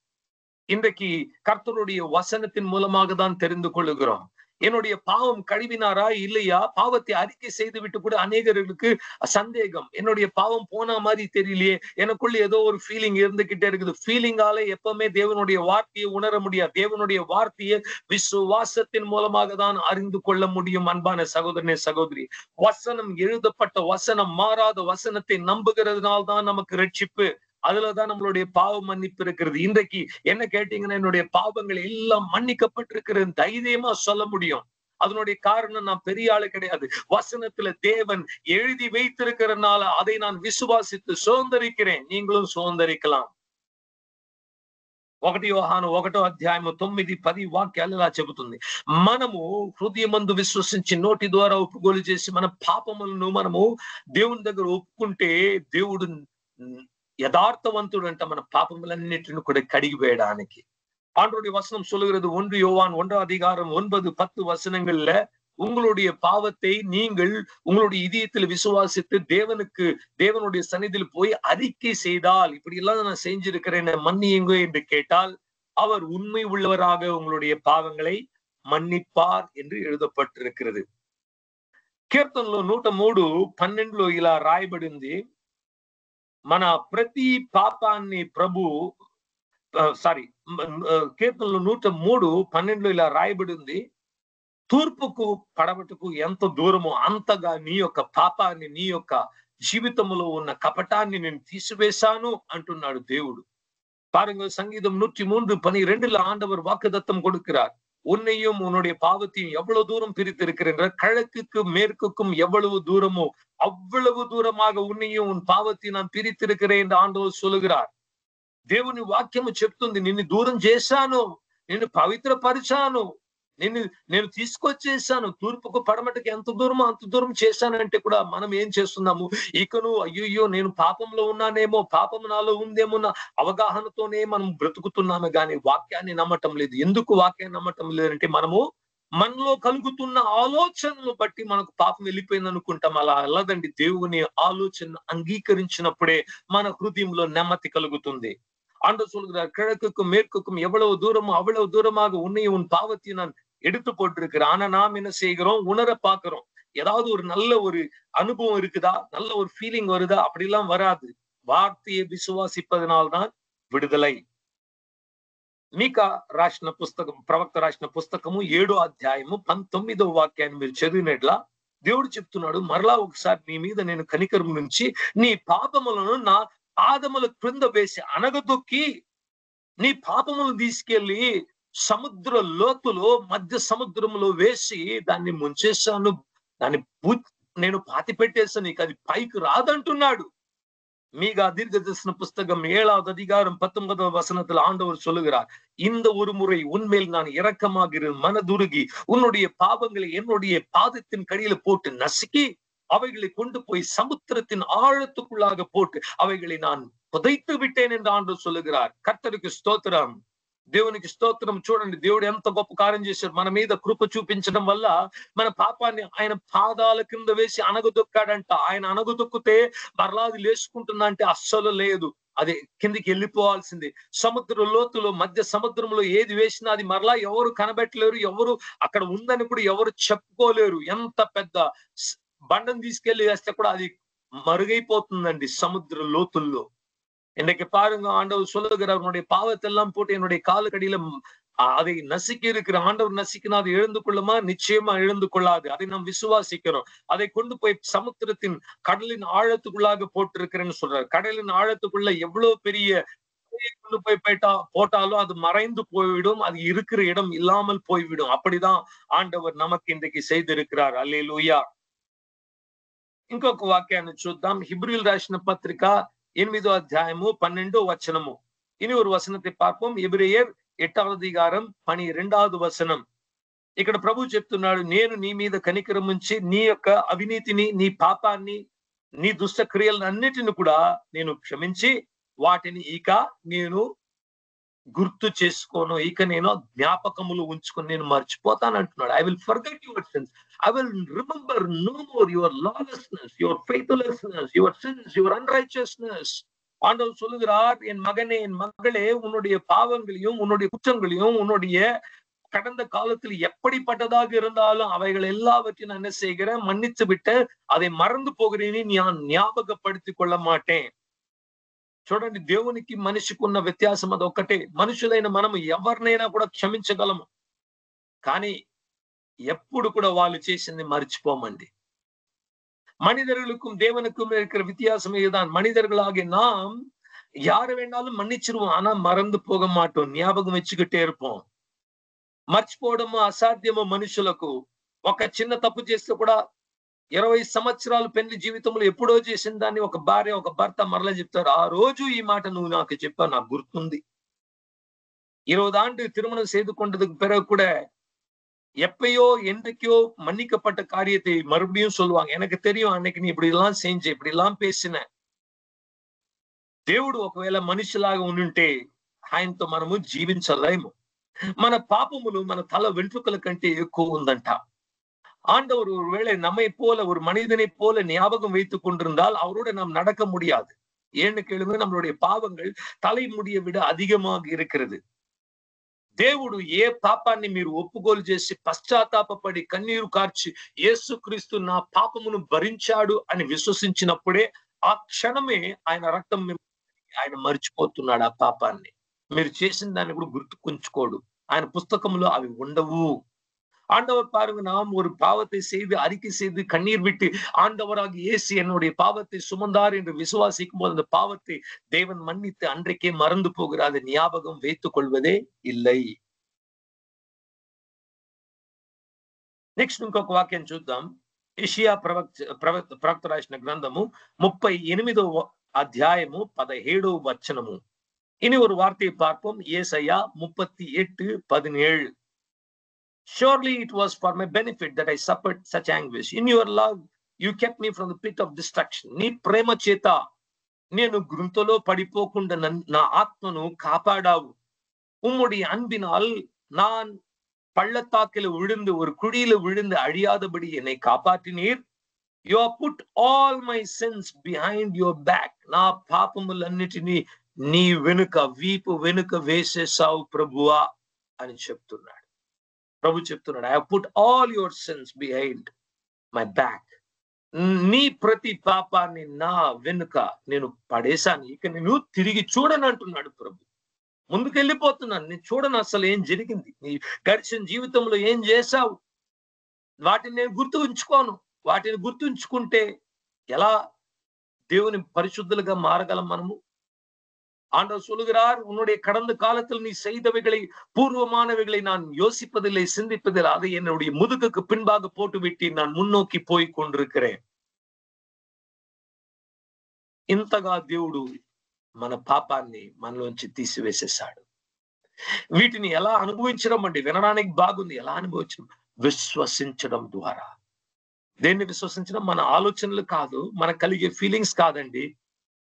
S1: இன்றைக்கு கர்த்தருடைய வசனத்தின் மூலமாக தான் தெரிந்து கொள்ளுகிறோம். என்னுடைய பாவம் கழுவினாரா இல்லையா? பாவத்தை அறிக்கை செய்து விட்டு கூட அநேகர்களுக்கு சந்தேகம். என்னுடைய பாவம் போன மாதிரி தெரியலையே, எனக்குள்ள ஏதோ ஒரு ஃபீலிங் இருந்துகிட்டே இருக்குது. ஃபீலிங்கால எப்பவுமே தேவனுடைய வார்த்தையை உணர முடியாது. தேவனுடைய வார்த்தையை விசுவாசத்தின் மூலமாக தான் அறிந்து கொள்ள முடியும். அன்பான சகோதரனே, சகோதரி, வசனம், எழுதப்பட்ட வசனம், மாறாத வசனத்தை நம்புகிறதுனால தான் நமக்கு ரட்சிப்பு. அதுலதான் நம்மளுடைய பாவ மன்னிப்பு இருக்கிறது. இன்றைக்கு என்ன கேட்டீங்கன்னா, என்னுடைய பாவங்கள் எல்லாம் மன்னிக்கப்பட்டிருக்கிறது தைரியமா சொல்ல முடியும். அதனுடைய காரணம் நான் பெரிய ஆளு கிடையாது. வசனத்துல தேவன் எழுதி வைத்திருக்கிறதுனால அதை நான் விசுவாசித்து சுதந்திரிக்கிறேன். நீங்களும் சுதந்திரிக்கலாம். 1 యోహాను 1:9-10 వాక్యాలు ఇలా చెబుతుంది. మనము హృదయమందు విశ్వసించి నోటి ద్వారా ఒప్పుకోలు చేసి మన పాపములను మనము దేవుని దగ్గర ఒప్పుకుంటే దేవుడు యథార్థవంతుడంట మన పాపములన్నిటిని కూడా కడిగి వేయడానికి. ஆண்டவருடைய வசனம் சொல்லுகிறது 1 யோவான் 1:9-10 வசனங்கள்ல உங்களுடைய பாவத்தை நீங்கள் உங்களுடைய இதயத்தில் விசுவாசித்து தேவனுடைய சந்நிதியில் போய் அறிக்கை செய்தால், இப்படி எல்லாம் நான் செஞ்சிருக்கிறேன் மன்னியுங்க என்று கேட்டால் அவர் உண்மை உள்ளவராக உங்களுடைய பாவங்களை మన్నిపార్ என்று எழுதப்பட்டிருக்கிறது. కీర్తనలో 103:12 ఇలా రాయబడింది, మన ప్రతి పాపాన్ని కీర్తనలో 103:12 ఇలా రాయబడింది, తూర్పుకు పడమటకు ఎంత దూరమో అంతగా నీ యొక్క పాపాన్ని, నీ యొక్క జీవితంలో ఉన్న కపటాన్ని నేను తీసివేశాను అంటున్నాడు దేవుడు. பாருங்க, சங்கீதம் 103:12 ஆண்டவர் வாக்குத்தத்தம் கொடுக்கிறார். உன்னையும் உன்னுடைய பாவத்தையும் எவ்வளவு தூரம் பிரித்திருக்கின்ற, கிழக்குக்கு மேற்குக்கும் எவ்வளவு தூரமோ அவ்வளவு தூரமாக உன்னையும் உன் பாவத்தையும் நான் பிரித்திருக்கிறேன் என்று ஆண்டவர் சொல்லுகிறார். దేవుని వాక్యము చెప్తుంది, నిన్ను దూరం చేశాను, నిన్ను పవిత్రపరిచాను, నేను తీసుకొచ్చేసాను, తూర్పుకు పడమటకి ఎంత దూరమో అంత దూరం చేశానంటే కూడా మనం ఏం చేస్తున్నాము, ఇకను అయ్యో నేను పాపంలో ఉన్నానేమో, పాపం నాలో ఉందేమో నా అవగాహనతోనే మనం బ్రతుకుతున్నాము, కానీ వాక్యాన్ని నమ్మటం లేదు. ఎందుకు వాక్యాన్ని నమ్మటం లేదంటే మనము మనలో కలుగుతున్న ఆలోచనలు బట్టి మనకు పాపం వెళ్ళిపోయింది అనుకుంటాం. అలా వెళ్ళదండి. దేవుని ఆలోచన అంగీకరించినప్పుడే మన హృదయంలో నెమ్మది కలుగుతుంది. ஆண்டவர் சொல்கிறார், கிழக்குக்கும் மேற்குக்கும் எவ்வளவு தூரமோ அவ்வளவு தூரமாக உன்னையும் உன் பாவத்தையும் நான் எடுத்து போட்டிருக்கிறேன். ஆனா நாம் என்ன செய்கிறோம், உணர பாக்குறோம். ஏதாவது ஒரு நல்ல ஒரு அனுபவம் இருக்குதா, நல்ல ஒரு ஃபீலிங் வருதா, அப்படிலாம் வராது. వార్తயை విశ్వాసిப்பதனால்தான் విడుదలై. మీకా రాసిన పుస్తకం, ప్రవక్త రాసిన పుస్తకము 7:19 మీరు చదివినట్లా దేవుడు చెప్తున్నాడు, మరలా ఒకసారి నీ మీద నేను కనికరం నుంచి నీ పాపములను నా పాదముల క్రింద వేసి అనగదొక్కి నీ పాపములను తీసుకెళ్లి సముద్ర లోతులో, మధ్య సముద్రంలో వేసి దాన్ని ముంచేశాను, దాన్ని నేను పాతి పెట్టేశాను, నీకు అది పైకి రాదంటున్నాడు. மீகா தீர்க்கதரிசன புஸ்தகம் 7:19 ஆண்டவர் சொல்லுகிறார், இந்த ஒரு முறை உன்மேல் நான் இரக்கமாகிறேன், மனதுருகி உன்னுடைய பாவங்களை என்னுடைய பாதத்தின் கடியில போட்டு நசுக்கி அவைகளை கொண்டு போய் சமுத்திரத்தின் ஆழத்துக்குள்ளாக போட்டு அவைகளை நான் புதைத்து விட்டேன் என்று ஆண்டவர் சொல்லுகிறார். கர்த்தருக்கு ஸ்தோத்திரம், దేవునికి స్తోత్రం. చూడండి, దేవుడు ఎంత గొప్ప కార్యం చేశాడు. మన మీద కృప చూపించడం వల్ల మన పాపాన్ని ఆయన పాదాల కింద వేసి అనగదొక్కాడంట. ఆయన అనగదొక్కితే మరలాది లేచుకుంటుందా అంటే అస్సలు లేదు, అది కిందికి వెళ్ళిపోవాల్సింది. సముద్ర లోతులో, మధ్య సముద్రంలో ఏది వేసినా అది మరలా ఎవరు కనబెట్టలేరు, ఎవరు అక్కడ ఉందని కూడా ఎవరు చెప్పుకోలేరు. ఎంత పెద్ద బండను తీసుకెళ్లి వేస్తే కూడా అది మరుగైపోతుందండి సముద్ర లోతుల్లో. இன்னைக்கு பாருங்க, ஆண்டவர் சொல்லுகிறார், உன்னுடைய பாவத்தெல்லாம் போட்டு என்னுடைய காலுக்கடியில அதை நசுக்கி இருக்கிற ஆண்டவர் நசுக்கினா அது எழுந்து கொள்ளுமா? நிச்சயமா எழுந்து கொள்ளாது. அதை நாம் விசுவாசிக்கிறோம். அதை கொண்டு போய் சமுத்திரத்தின் கடலின் ஆழத்துக்குள்ளாக போட்டிருக்கிறேன்னு சொல்றாரு. கடலின் ஆழத்துக்குள்ள எவ்வளவு பெரிய கொண்டு போய் போட்டாலும் அது மறைந்து போய்விடும், அது இருக்கிற இடம் இல்லாமல் போய்விடும். அப்படிதான் ఆండవర్ நமக்கு இன்றைக்கு செய்திருக்கிறார். அல்லேலூயா. ఇంకొక వాక్యాన్ని చూద్దాం. హిబ్రీయులు రాసిన పత్రిక 8:12 இனி ஒரு వచనத்தை பார்ப்போம். ఎబ్రేయర్ 8:12 ఇక్కడ ప్రభు చెప్తున్నాడు, నేను నీ మీద కనికరం ఉంచి నీ యొక్క అవినీతిని, నీ పాపాన్ని, నీ దుష్ట క్రియలను అన్నిటిని కూడా నేను క్షమించి వాటిని ఇక నేను గుర్తు చేసుకోను, ఇక నేను జ్ఞాపకములు ఉంచుకొని నేను మర్చిపోతాను అంటున్నాడు. I will forget your sins, I will remember no more your lawlessness, your faithlessness, your sins, your unrighteousness. ஆண்டவர் சொல்லுகிறார், என் மகனே, என் மகளே, உன்னுடைய பாவங்களையும் உன்னுடைய குற்றங்களையும் உன்னுடைய கடந்த காலத்தில் எப்படிப்பட்டதாக இருந்தாலும் அவைகள் எல்லாவற்றையும் நான் என்ன செய்கிறேன், மன்னித்து விட்டு அதை மறந்து போகிறேன்னு நான் ஞாபகப்படுத்திக் கொள்ள மாட்டேன். చూడండి, దేవునికి మనిషికి ఉన్న వ్యత్యాసం అది ఒక్కటే. మనుషులైన మనము ఎవరినైనా కూడా క్షమించగలము, కానీ ఎప్పుడు కూడా వాళ్ళు చేసింది మర్చిపోమండి. மனிதர்களுக்கும் தேவனுக்கும் இருக்கிற வித்தியாசம் இதுதான். மனிதர்களாகிய நாம் யாரு வேணாலும் மன்னிச்சிருவோம், ஆனா மறந்து போக மாட்டோம், ஞாபகம் வச்சுக்கிட்டே இருப்போம். మర్చిపోవడము అసాధ్యము మనుషులకు. ఒక చిన్న తప్పు చేస్తే కూడా 20 సంవత్సరాలు పెళ్లి జీవితంలో ఎప్పుడో చేసిన దాన్ని ఒక భార్య ఒక భర్త మరలా చెప్తారు, ఆ రోజు ఈ మాట నువ్వు నాకు చెప్పావు, నాకు గుర్తుంది. 20 ஆண்டு திருமணம் செய்து கொண்டதுக்கு பிறகு கூட எப்பயோ என்றைக்கோ மன்னிக்கப்பட்ட காரியத்தை மறுபடியும் சொல்லுவாங்க. எனக்கு தெரியும் அன்னைக்கு நீ இப்படி எல்லாம் செஞ்ச, இப்படி எல்லாம் பேசின. దేవుడు ఒకవేళ మనిషిలాగా ఉండుంటే ఆయనతో మనము జీవించలేము. మన పాపములు మన తల వెంట్రుకల కంటే ఎక్కువ ఉందంట. ஆண்டவர் ஒருவேளை நம்மை போல ஒரு மனிதனை போல ஞாபகம் வைத்துக் கொண்டிருந்தால் அவரோட நாம் நடக்க முடியாது. ஏன்னு கேளுங்க, நம்மளுடைய பாவங்கள் தலைமுடியை விட அதிகமாக இருக்கிறது. దేవుడు ఏ పాపాన్ని మీరు ఒప్పుకోలు చేసి పశ్చాత్తాపపడి కన్నీరు కార్చి యేసుక్రీస్తు నా పాపమును భరించాడు అని విశ్వసించినప్పుడే ఆ క్షణమే ఆయన రక్తం ఆయన మర్చిపోతున్నాడు. ఆ పాపాన్ని మీరు చేసిన దాన్ని కూడా గుర్తుకుంచుకోడు. ఆయన పుస్తకంలో అవి ఉండవు. ஆண்டவர் பாருங்க, நாம் ஒரு பாவத்தை செய்து அறிக்கை செய்து கண்ணீர் விட்டு ஆண்டவராக இயேசு என்னுடைய பாவத்தை சுமந்தார் என்று விசுவாசிக்கும் போது அந்த பாவத்தை தேவன் மன்னித்து அன்றைக்கே மறந்து போகிறார். அதை ஞாபகம் வைத்துக் கொள்வதே இல்லை. నెక్స్ట్ ఇంకొక వాక్యం చూద్దాం. యెషయా ప్రవక్త రాసిన గ్రంథము 38వ అధ్యాయము 17వ వచనము. இனி ஒரு வார்த்தையை பார்ப்போம். ஏசாயா 38:17. Surely it was for my benefit that I suffered such anguish. In your love, you kept me from the pit of destruction. నీ ప్రేమ చేత నేను గుంతలో పడిపోకుండా నా ఆత్మను కాపాడావు. உம்முடைய அன்பினால் நான் பள்ளத்தாக்கில் விழுந்து ஒரு குழியில விழுந்து அழியாதபடி என்னை காப்பாற்றினீர். You have put all my sins behind your back. నా పాపములన్నిటినీ నీ వెనుక వీపు వెనుక వేసేసావు ప్రభువా అని చెప్తున్నాడు. ప్రభు చెప్తున్నాడు, I have put all your sins behind my back. నీ ప్రతి పాపాన్ని నా వెనుక నేను పడేశాను, ఇక నేను తిరిగి చూడను అంటున్నాడు ప్రభు. ముందుకెళ్ళిపోతున్నాను, నేను చూడను అసలు ఏం జరిగింది, నీ గడిచిన జీవితంలో ఏం చేశావు, వాటిని నేను గుర్తుంచుకోను. వాటిని గుర్తుంచుకుంటే ఎలా దేవుని పరిశుద్ధులుగా మారగలం మనము? ஆண்டவர் சொல்லுகிறார், உன்னுடைய கடந்த காலத்தில் நீ செய்தவைகளை பூர்வமானவைகளை நான் யோசிப்பதில்லை, சிந்திப்பதில்லை. அதை என்னுடைய முதுகுக்கு பின்பாக போட்டு விட்டு நான் முன்னோக்கி போய் கொண்டிருக்கிறேன். ఇంతగా దేవుడు మన పాపాన్ని మనలోంచి తీసివేసేసాడు. వీటిని ఎలా అనుభవించడం అండి? వినడానికి బాగుంది, ఎలా అనుభవించడం? విశ్వసించడం ద్వారా. దేన్ని విశ్వసించడం? మన ఆలోచనలు కాదు, మనకు కలిగే ఫీలింగ్స్ కాదండి,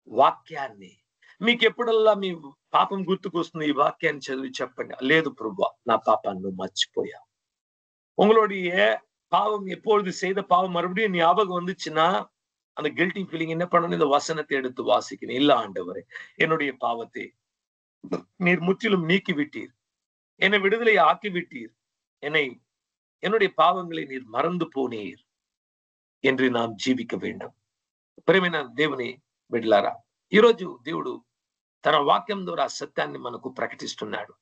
S1: వాక్యాన్ని. మీకు ఎప్పుడల్లా మీ పాపం గుర్తుకొస్తుంది, ఈ వాక్యాన్ని చదివి చెప్పండి, లేదు ప్రభువా నా పాపాన్ని నువ్వు మర్చిపోయా. உங்களுடைய பாவம் எப்பொழுது செய்த பாவம் மறுபடியும் ஞாபகம் வந்துச்சுன்னா அந்த கில்ட்டி ஃபீலிங் என்ன பண்ணணும்? இந்த வசனத்தை எடுத்து வாசிக்கணும். இல்ல ஆண்டவரே, என்னுடைய பாவத்தை நீர் முற்றிலும் நீக்கி விட்டீர், என்னை விடுதலை ஆக்கி விட்டீர், என்னுடைய பாவங்களை நீர் மறந்து போனீர் என்று நாம் జీవిక வேண்டும். ప్రేమైన దేవుని బిడ్డలారా, ఈరోజు దేవుడు తన వాక్యం ద్వారా సత్యాన్ని మనకు ప్రకటిస్తున్నాడు.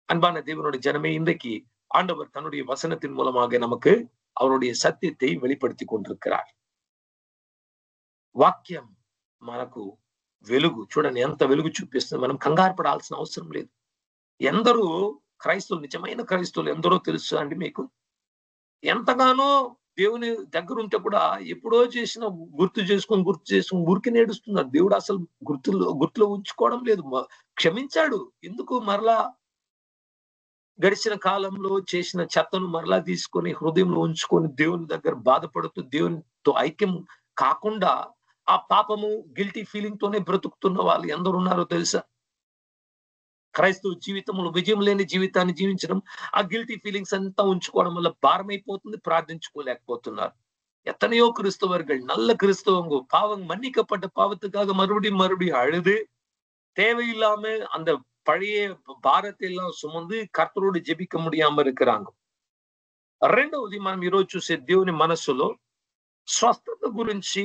S1: அன்பான தேவனுடைய ஜனமே, இன்றைக்கு ஆண்டவர் தன்னுடைய வசனத்தின் மூலமாக நமக்கு அவருடைய సత్యத்தை வெளிப்படுத்தி கொண்டிருக்கிறார். వాక్యం మనకు వెలుగు. చూడండి ఎంత వెలుగు చూపిస్తుంది. మనం కంగారు పడాల్సిన అవసరం లేదు. ఎందరో క్రైస్తవులు, నిజమైన క్రైస్తవులు ఎందరో తెలుసు అండి మీకు? ఎంతగానో దేవుని దగ్గర ఉంటే కూడా ఎప్పుడో చేసిన గుర్తు చేసుకుని ఊరికి నేడుస్తున్నారు. దేవుడు అసలు గుర్తులో ఉంచుకోవడం లేదు. క్షమించాడు. ఎందుకు? మరలా గడిచిన కాలంలో చేసిన చెత్తను మరలా తీసుకొని హృదయంలో ఉంచుకొని దేవుని దగ్గర బాధపడుతూ దేవునితో ఐక్యం కాకుండా ఆ పాపము గిల్టీ ఫీలింగ్ తోనే బ్రతుకుతున్న వాళ్ళు ఎందరు ఉన్నారో తెలుసా? క్రైస్తవ జీవితంలో విజయం లేని జీవితాన్ని జీవించడం, ఆ గిల్టీ ఫీలింగ్స్ అంతా ఉంచుకోవడం వల్ల భారమైపోతుంది, ప్రార్థించుకోలేకపోతున్నారు. எத்தனையோ கிறிஸ்தவர்கள், நல்ல கிறிஸ்தவங்க, பாவம் மன்னிக்கப்பட்ட பாவத்துக்காக மறுபடியும் அழுது தேவையில்லாம அந்த பழைய భారத்தை எல்லாம் సుమంది కర్తరోடு జెబిక முடியாம இருக்கிறாங்க. రెండవది, మనం ఈరోజు చూసే దేవుని మనస్సులో స్వస్థత గురించి,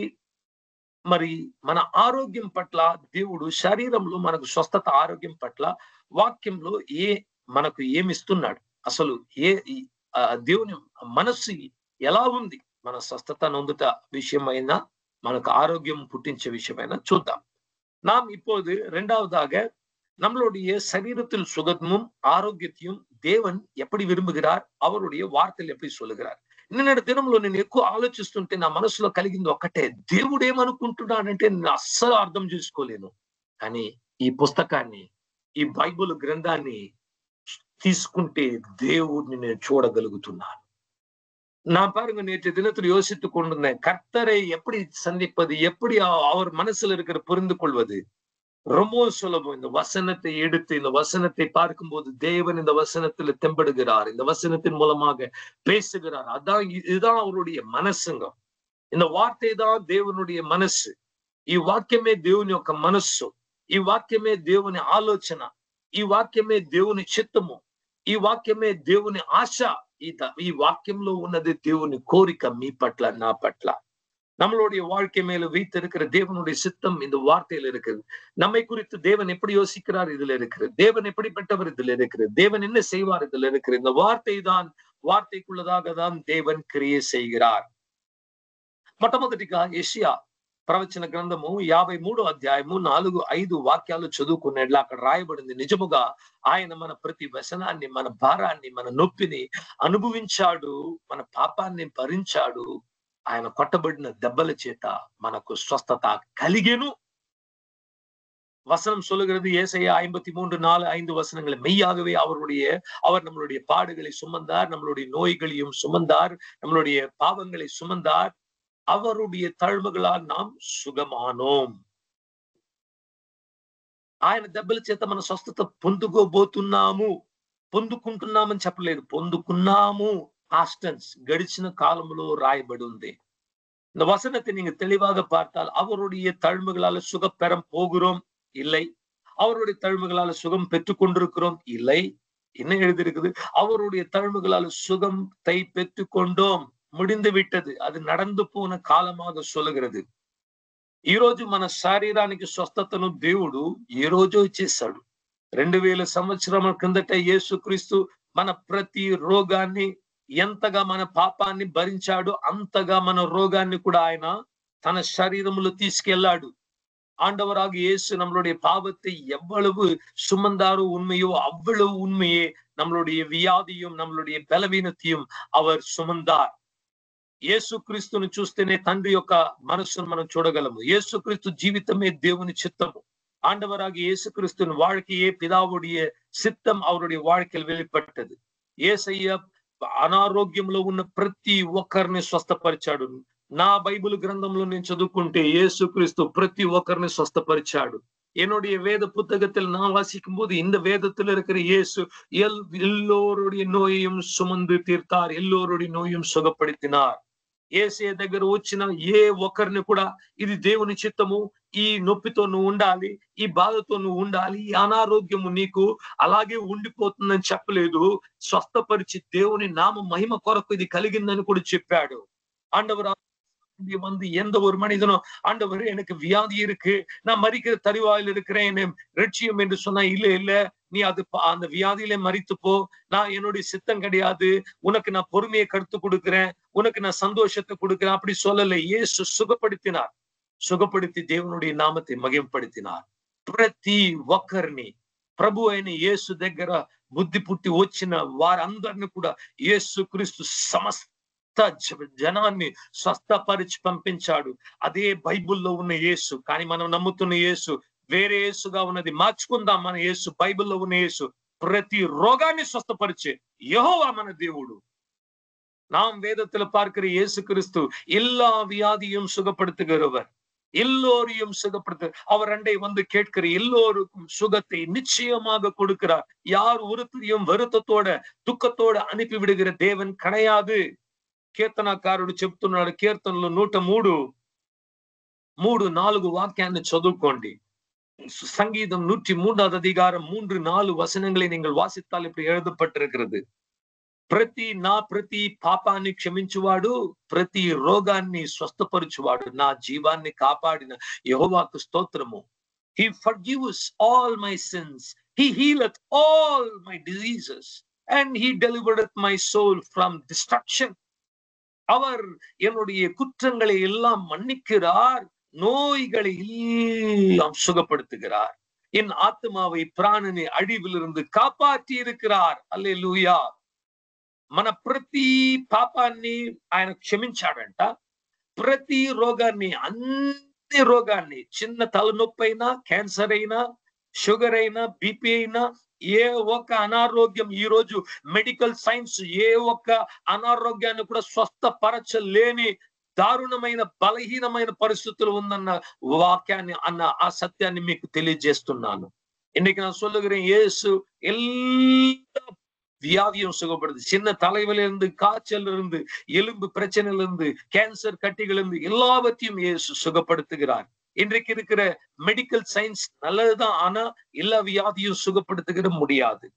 S1: మరి మన ఆరోగ్యం పట్ల దేవుడు శరీరంలో మనకు స్వస్థత, ఆరోగ్యం పట్ల వాక్యంలో మనకు ఏమిస్తున్నాడు, అసలు దేవుని మనస్సు ఎలా ఉంది, మన స్వస్థత నొందుట விஷயమైనా మనకు ఆరోగ్యం పుట్టించే விஷயమైనా చూద్దాం. நாம் இப்போது இரண்டாவதாக நம்மளுடைய சரீரத்தில் சுகமும் ஆரோக்கியத்தையும் தேவன் எப்படி விரும்புகிறார், அவருடைய வார்த்தையில் எப்படி சொல்லுகிறார். నిన్నటి దినంలో నేను ఎక్కువ ఆలోచిస్తుంటే నా మనసులో కలిగింది ఒక్కటే, దేవుడు ఏమనుకుంటున్నాడంటే నేను అస్సలు అర్థం చేసుకోలేను. కానీ ఈ పుస్తకాన్ని, ఈ బైబిల్ గ్రంథాన్ని తీసుకుంటే దేవుడిని నేను చూడగలుగుతున్నాను. நான் பாருங்க நேற்று தினத்தில் யோசித்துக் கொண்டிருந்தேன். கர்த்தரை எப்படி சந்திப்பது? எப்படி அவர் மனசுல இருக்கிற புரிந்து கொள்வது? ரொம்ப சுலபம். இந்த வசனத்தை எடுத்து இந்த வசனத்தை பார்க்கும்போது தேவன் இந்த வசனத்துல தெம்படுகிறார். இந்த வசனத்தின் மூலமாக பேசுகிறார். அதான் இதுதான் அவருடைய మనసుங்க. இந்த వార్తే தான் దేవునుடைய మనసు. ఈ వాక్యమే దేవుని యొక్క మనస్సు. ఈ వాక్యమే దేవుని ఆలోచన. ఈ వాక్యమే దేవుని చిత్తము. ఈ వాక్యమే దేవుని ఆశ. ఈ వాక్యంలో ఉన్నది దేవుని కోరిక మీ పట్ల, నా పట్ల. நம்மளுடைய வாழ்க்கை மேல வைத்திருக்கிற தேவனுடைய சித்தம் இந்த வார்த்தையில இருக்குது. நம்மை குறித்து தேவன் எப்படி யோசிக்கிறார் இதுல இருக்கிறது. தேவன் எப்படிப்பட்டவர் இதுல இருக்கிறது. தேவன் என்ன செய்வார் இதுல இருக்கிறது. இந்த వార్తైக்குள்ளதாக தான் தேவன் క్రియ செய்கிறார். మొట్టమొదటిగా యెషయా ప్రవచన గ్రంథము 53వ అధ్యాయము 4-5 వాక్యాలు చదువుకున్నట్ల అక్కడ రాయబడింది. నిజముగా ఆయన మన ప్రతి వ్యసనాన్ని, మన భారాన్ని, మన నొప్పిని అనుభవించాడు, మన పాపాన్ని భరించాడు. ఆయన కొట్టబడిన దెబ్బల చేత మనకు స్వస్థత కలిగెను. வசனம் சொல்லுகிறது, ஏசாயா 53:4-5 வசனங்களை, மெய்யாகவே அவர் நம்மளுடைய பாடுகளை சுமந்தார், நம்மளுடைய நோய்களையும் சுமந்தார், நம்மளுடைய பாவங்களை சுமந்தார், அவருடைய தழும்புகளால் நாம் సుగమానోం. ఆయన దెబ్బల చేత మన స్వస్థత పొందుకుంటున్నామని చెప్పలేదు, పొందుకున్నాము. பாஸ்ட் டென்ஸ், గడిచిన కాలంలో రాయబడి ఉంది. இந்த வசனத்தை நீங்க தெளிவாக பார்த்தால், அவருடைய தழும்புகளால சுகம் பெற போகிறோம் இல்லை, அவருடைய தழும்புகளால சுகம் பெற்றுக் கொண்டிருக்கிறோம் இல்லை. என்ன எழுதியிருக்குது? அவருடைய தழும்புகளால சுகத்தை பெற்றுக் கொண்டோம், ముడింది విట్టది. అది நடந்து పోన కాలமாக சொல்லுகிறது. ఈ రోజు మన శరీరానికి స్వస్థతను దేవుడు ఈ రోజు ఇచ్చేశాడు. 2000 సంవత్సరాల కిందట యేసుక్రీస్తు మన ప్రతి రోగాన్ని, ఎంతగా మన పాపాన్ని భరించాడు అంతగా మన రోగాన్ని కూడా ఆయన తన శరీరములో తీసుకెళ్లాడు. ஆண்டவராக இயேசு நம்மளுடைய பாவத்தை எவ்வளவு சுமந்தாரோ உண்மையோ அவ்வளவு உண்மையே நம்மளுடைய வியாதியும் நம்மளுடைய பலவீனத்தையும் அவர் சுமந்தார். యేసుక్రీస్తును చూస్తేనే తండ్రి యొక్క మనస్సును మనం చూడగలము. యేసుక్రీస్తు జీవితమే దేవుని చిత్తము. ஆண்டவராகிய இயேசுகிறிஸ்துவின் வாழ்க்கையே பிதாவுடைய சித்தம் அவருடைய வாழ்க்கையில் வெளிப்பட்டது. యేసయ్య అనారోగ్యంలో ఉన్న ప్రతి ఒక్కరిని స్వస్థపరిచాడు. నా బైబిల్ గ్రంథంలో నేను చదువుకుంటే యేసుక్రీస్తు ప్రతి ఒక్కరిని స్వస్థపరిచాడు. என்னுடைய வேத புத்தகத்தில் நான் வாசிக்கும் போது இந்த வேதத்தில் இருக்கிற இயேசு எல்லோருடைய நோயையும் சுமந்து தீர்த்தார், எல்லோருடைய நோயும் சுகப்படுத்தினார். యేసయ్య దగ్గర వచ్చిన ఏ ఒక్కరిని కూడా ఇది దేవుని చిత్తము, ఈ నొప్పితో నువ్వు ఉండాలి, ఈ బాధతో నువ్వు ఉండాలి, ఈ అనారోగ్యము నీకు అలాగే ఉండిపోతుందని చెప్పలేదు. స్వస్థపరిచి దేవుని నామ మహిమ కొరకు ఇది కలిగిందని కూడా చెప్పాడు. ஆண்டவர் வந்து எந்த ஒரு மனிதனும், ஆண்டவர் எனக்கு வியாதி இருக்கு, நான் மரிக்கிற தருவாயில் இருக்கிறேன், என்னை ரட்சியம் என்று சொன்னா, இல்ல நீ அந்த வியாதியிலே மரித்து போ, நான் என்னுடைய சித்தம் கிடையாது, உனக்கு நான் பொறுமையை கருத்து கொடுக்கிறேன், உனக்கு நான் சந்தோஷத்தை கொடுக்கிறேன் அப்படி சொல்லல. இயேசு சுகப்படுத்தினார், సుఖపడితే దేవునుడి నామத்தை మహింపడితినారు. ప్రతి ఒక్కరిని ప్రభు అయిన యేసు దగ్గర బుద్ధి పుట్టి వచ్చిన వారందరిని కూడా యేసుక్రీస్తు సమస్త జనాన్ని స్వస్థపరిచి పంపించాడు. అదే బైబిల్లో ఉన్న యేసు. కానీ మనం నమ్ముతున్న యేసు వేరే యేసుగా ఉన్నది. మార్చుకుందాం మన యేసు, బైబిల్లో ఉన్న యేసు ప్రతి రోగాన్ని స్వస్థపరిచే యెహోవా మన దేవుడు. நாம் வேதத்துல பார்க்கிற இயேசு கிறிஸ்து எல்லா வியாதியும் சுகப்படுத்துகிறவர், எல்லோரையும் சுகப்படுத்த அவர் அண்டை வந்து கேட்கிற எல்லோருக்கும் சுகத்தை நிச்சயமாக கொடுக்கிறார். யார் ஒருத்தரையும் வருத்தத்தோட దుఃఖத்தோட అనిపి విడిగిற தேவன் கிடையாது. కీర్తనకారుడు చెప్తున్నాడు, కీర్తనలు 103:4 వాక్యాన్ని చదువుకోండి. సంగీతం 103వ అధికారం 3-4 వచనங்களை நீங்கள் வாசித்தால் இப்படி எழுதப்பட்டிருக்கிறது. ప్రతి పాపాన్ని క్షమించువాడు, ప్రతి రోగాన్ని స్వస్థపరచువాడు, నా జీవాన్ని కాపాడిన యెహోవాకు స్తోత్రము. He forgives all my sins, he healeth all my diseases, and he delivereth my soul from destruction. அவர் என்னுடைய குற்றங்களை எல்லாம் மன்னிக்கிறார், நோய்களை எல்லாம் சுகப்படுத்துகிறார், என் ஆத்மாவை பிராணனை அழிவிலிருந்து காப்பாற்றி இருக்கிறார். அல்லேலூயா. మన ప్రతి పాపాన్ని ఆయన క్షమించాడంట. ప్రతి రోగాన్ని, అన్ని రోగాన్ని, చిన్న తలనొప్పి అయినా, క్యాన్సర్ అయినా, షుగర్ అయినా, బీపీ అయినా, ఏ ఒక్క అనారోగ్యం ఈ రోజు మెడికల్ సైన్స్ ఏ ఒక్క అనారోగ్యాన్ని కూడా స్వస్థపరచలేని దారుణమైన బలహీనమైన పరిస్థితులు ఉందన్న వాక్యాన్ని ఆ సత్యాన్ని మీకు తెలియజేస్తున్నాను. இன்னைக்கு நான் சொல்லுகிறேன், இயேசு எல்லா வியாதியும் சுகப்படுது. சின்ன தலைவலில இருந்து, காய்ச்சல் இருந்து, எலும்பு பிரச்சனையில இருந்து, கேன்சர் கட்டிகள் இருந்து எல்லாவற்றையும் இயேசு சுகப்படுத்துகிறார். இன்றைக்கு இருக்கிற மெடிக்கல் సైన్స్ நல்லதுதான், ஆனா எல்லா వ్యాధిயும் సుఖపడుతుగ முடியாது.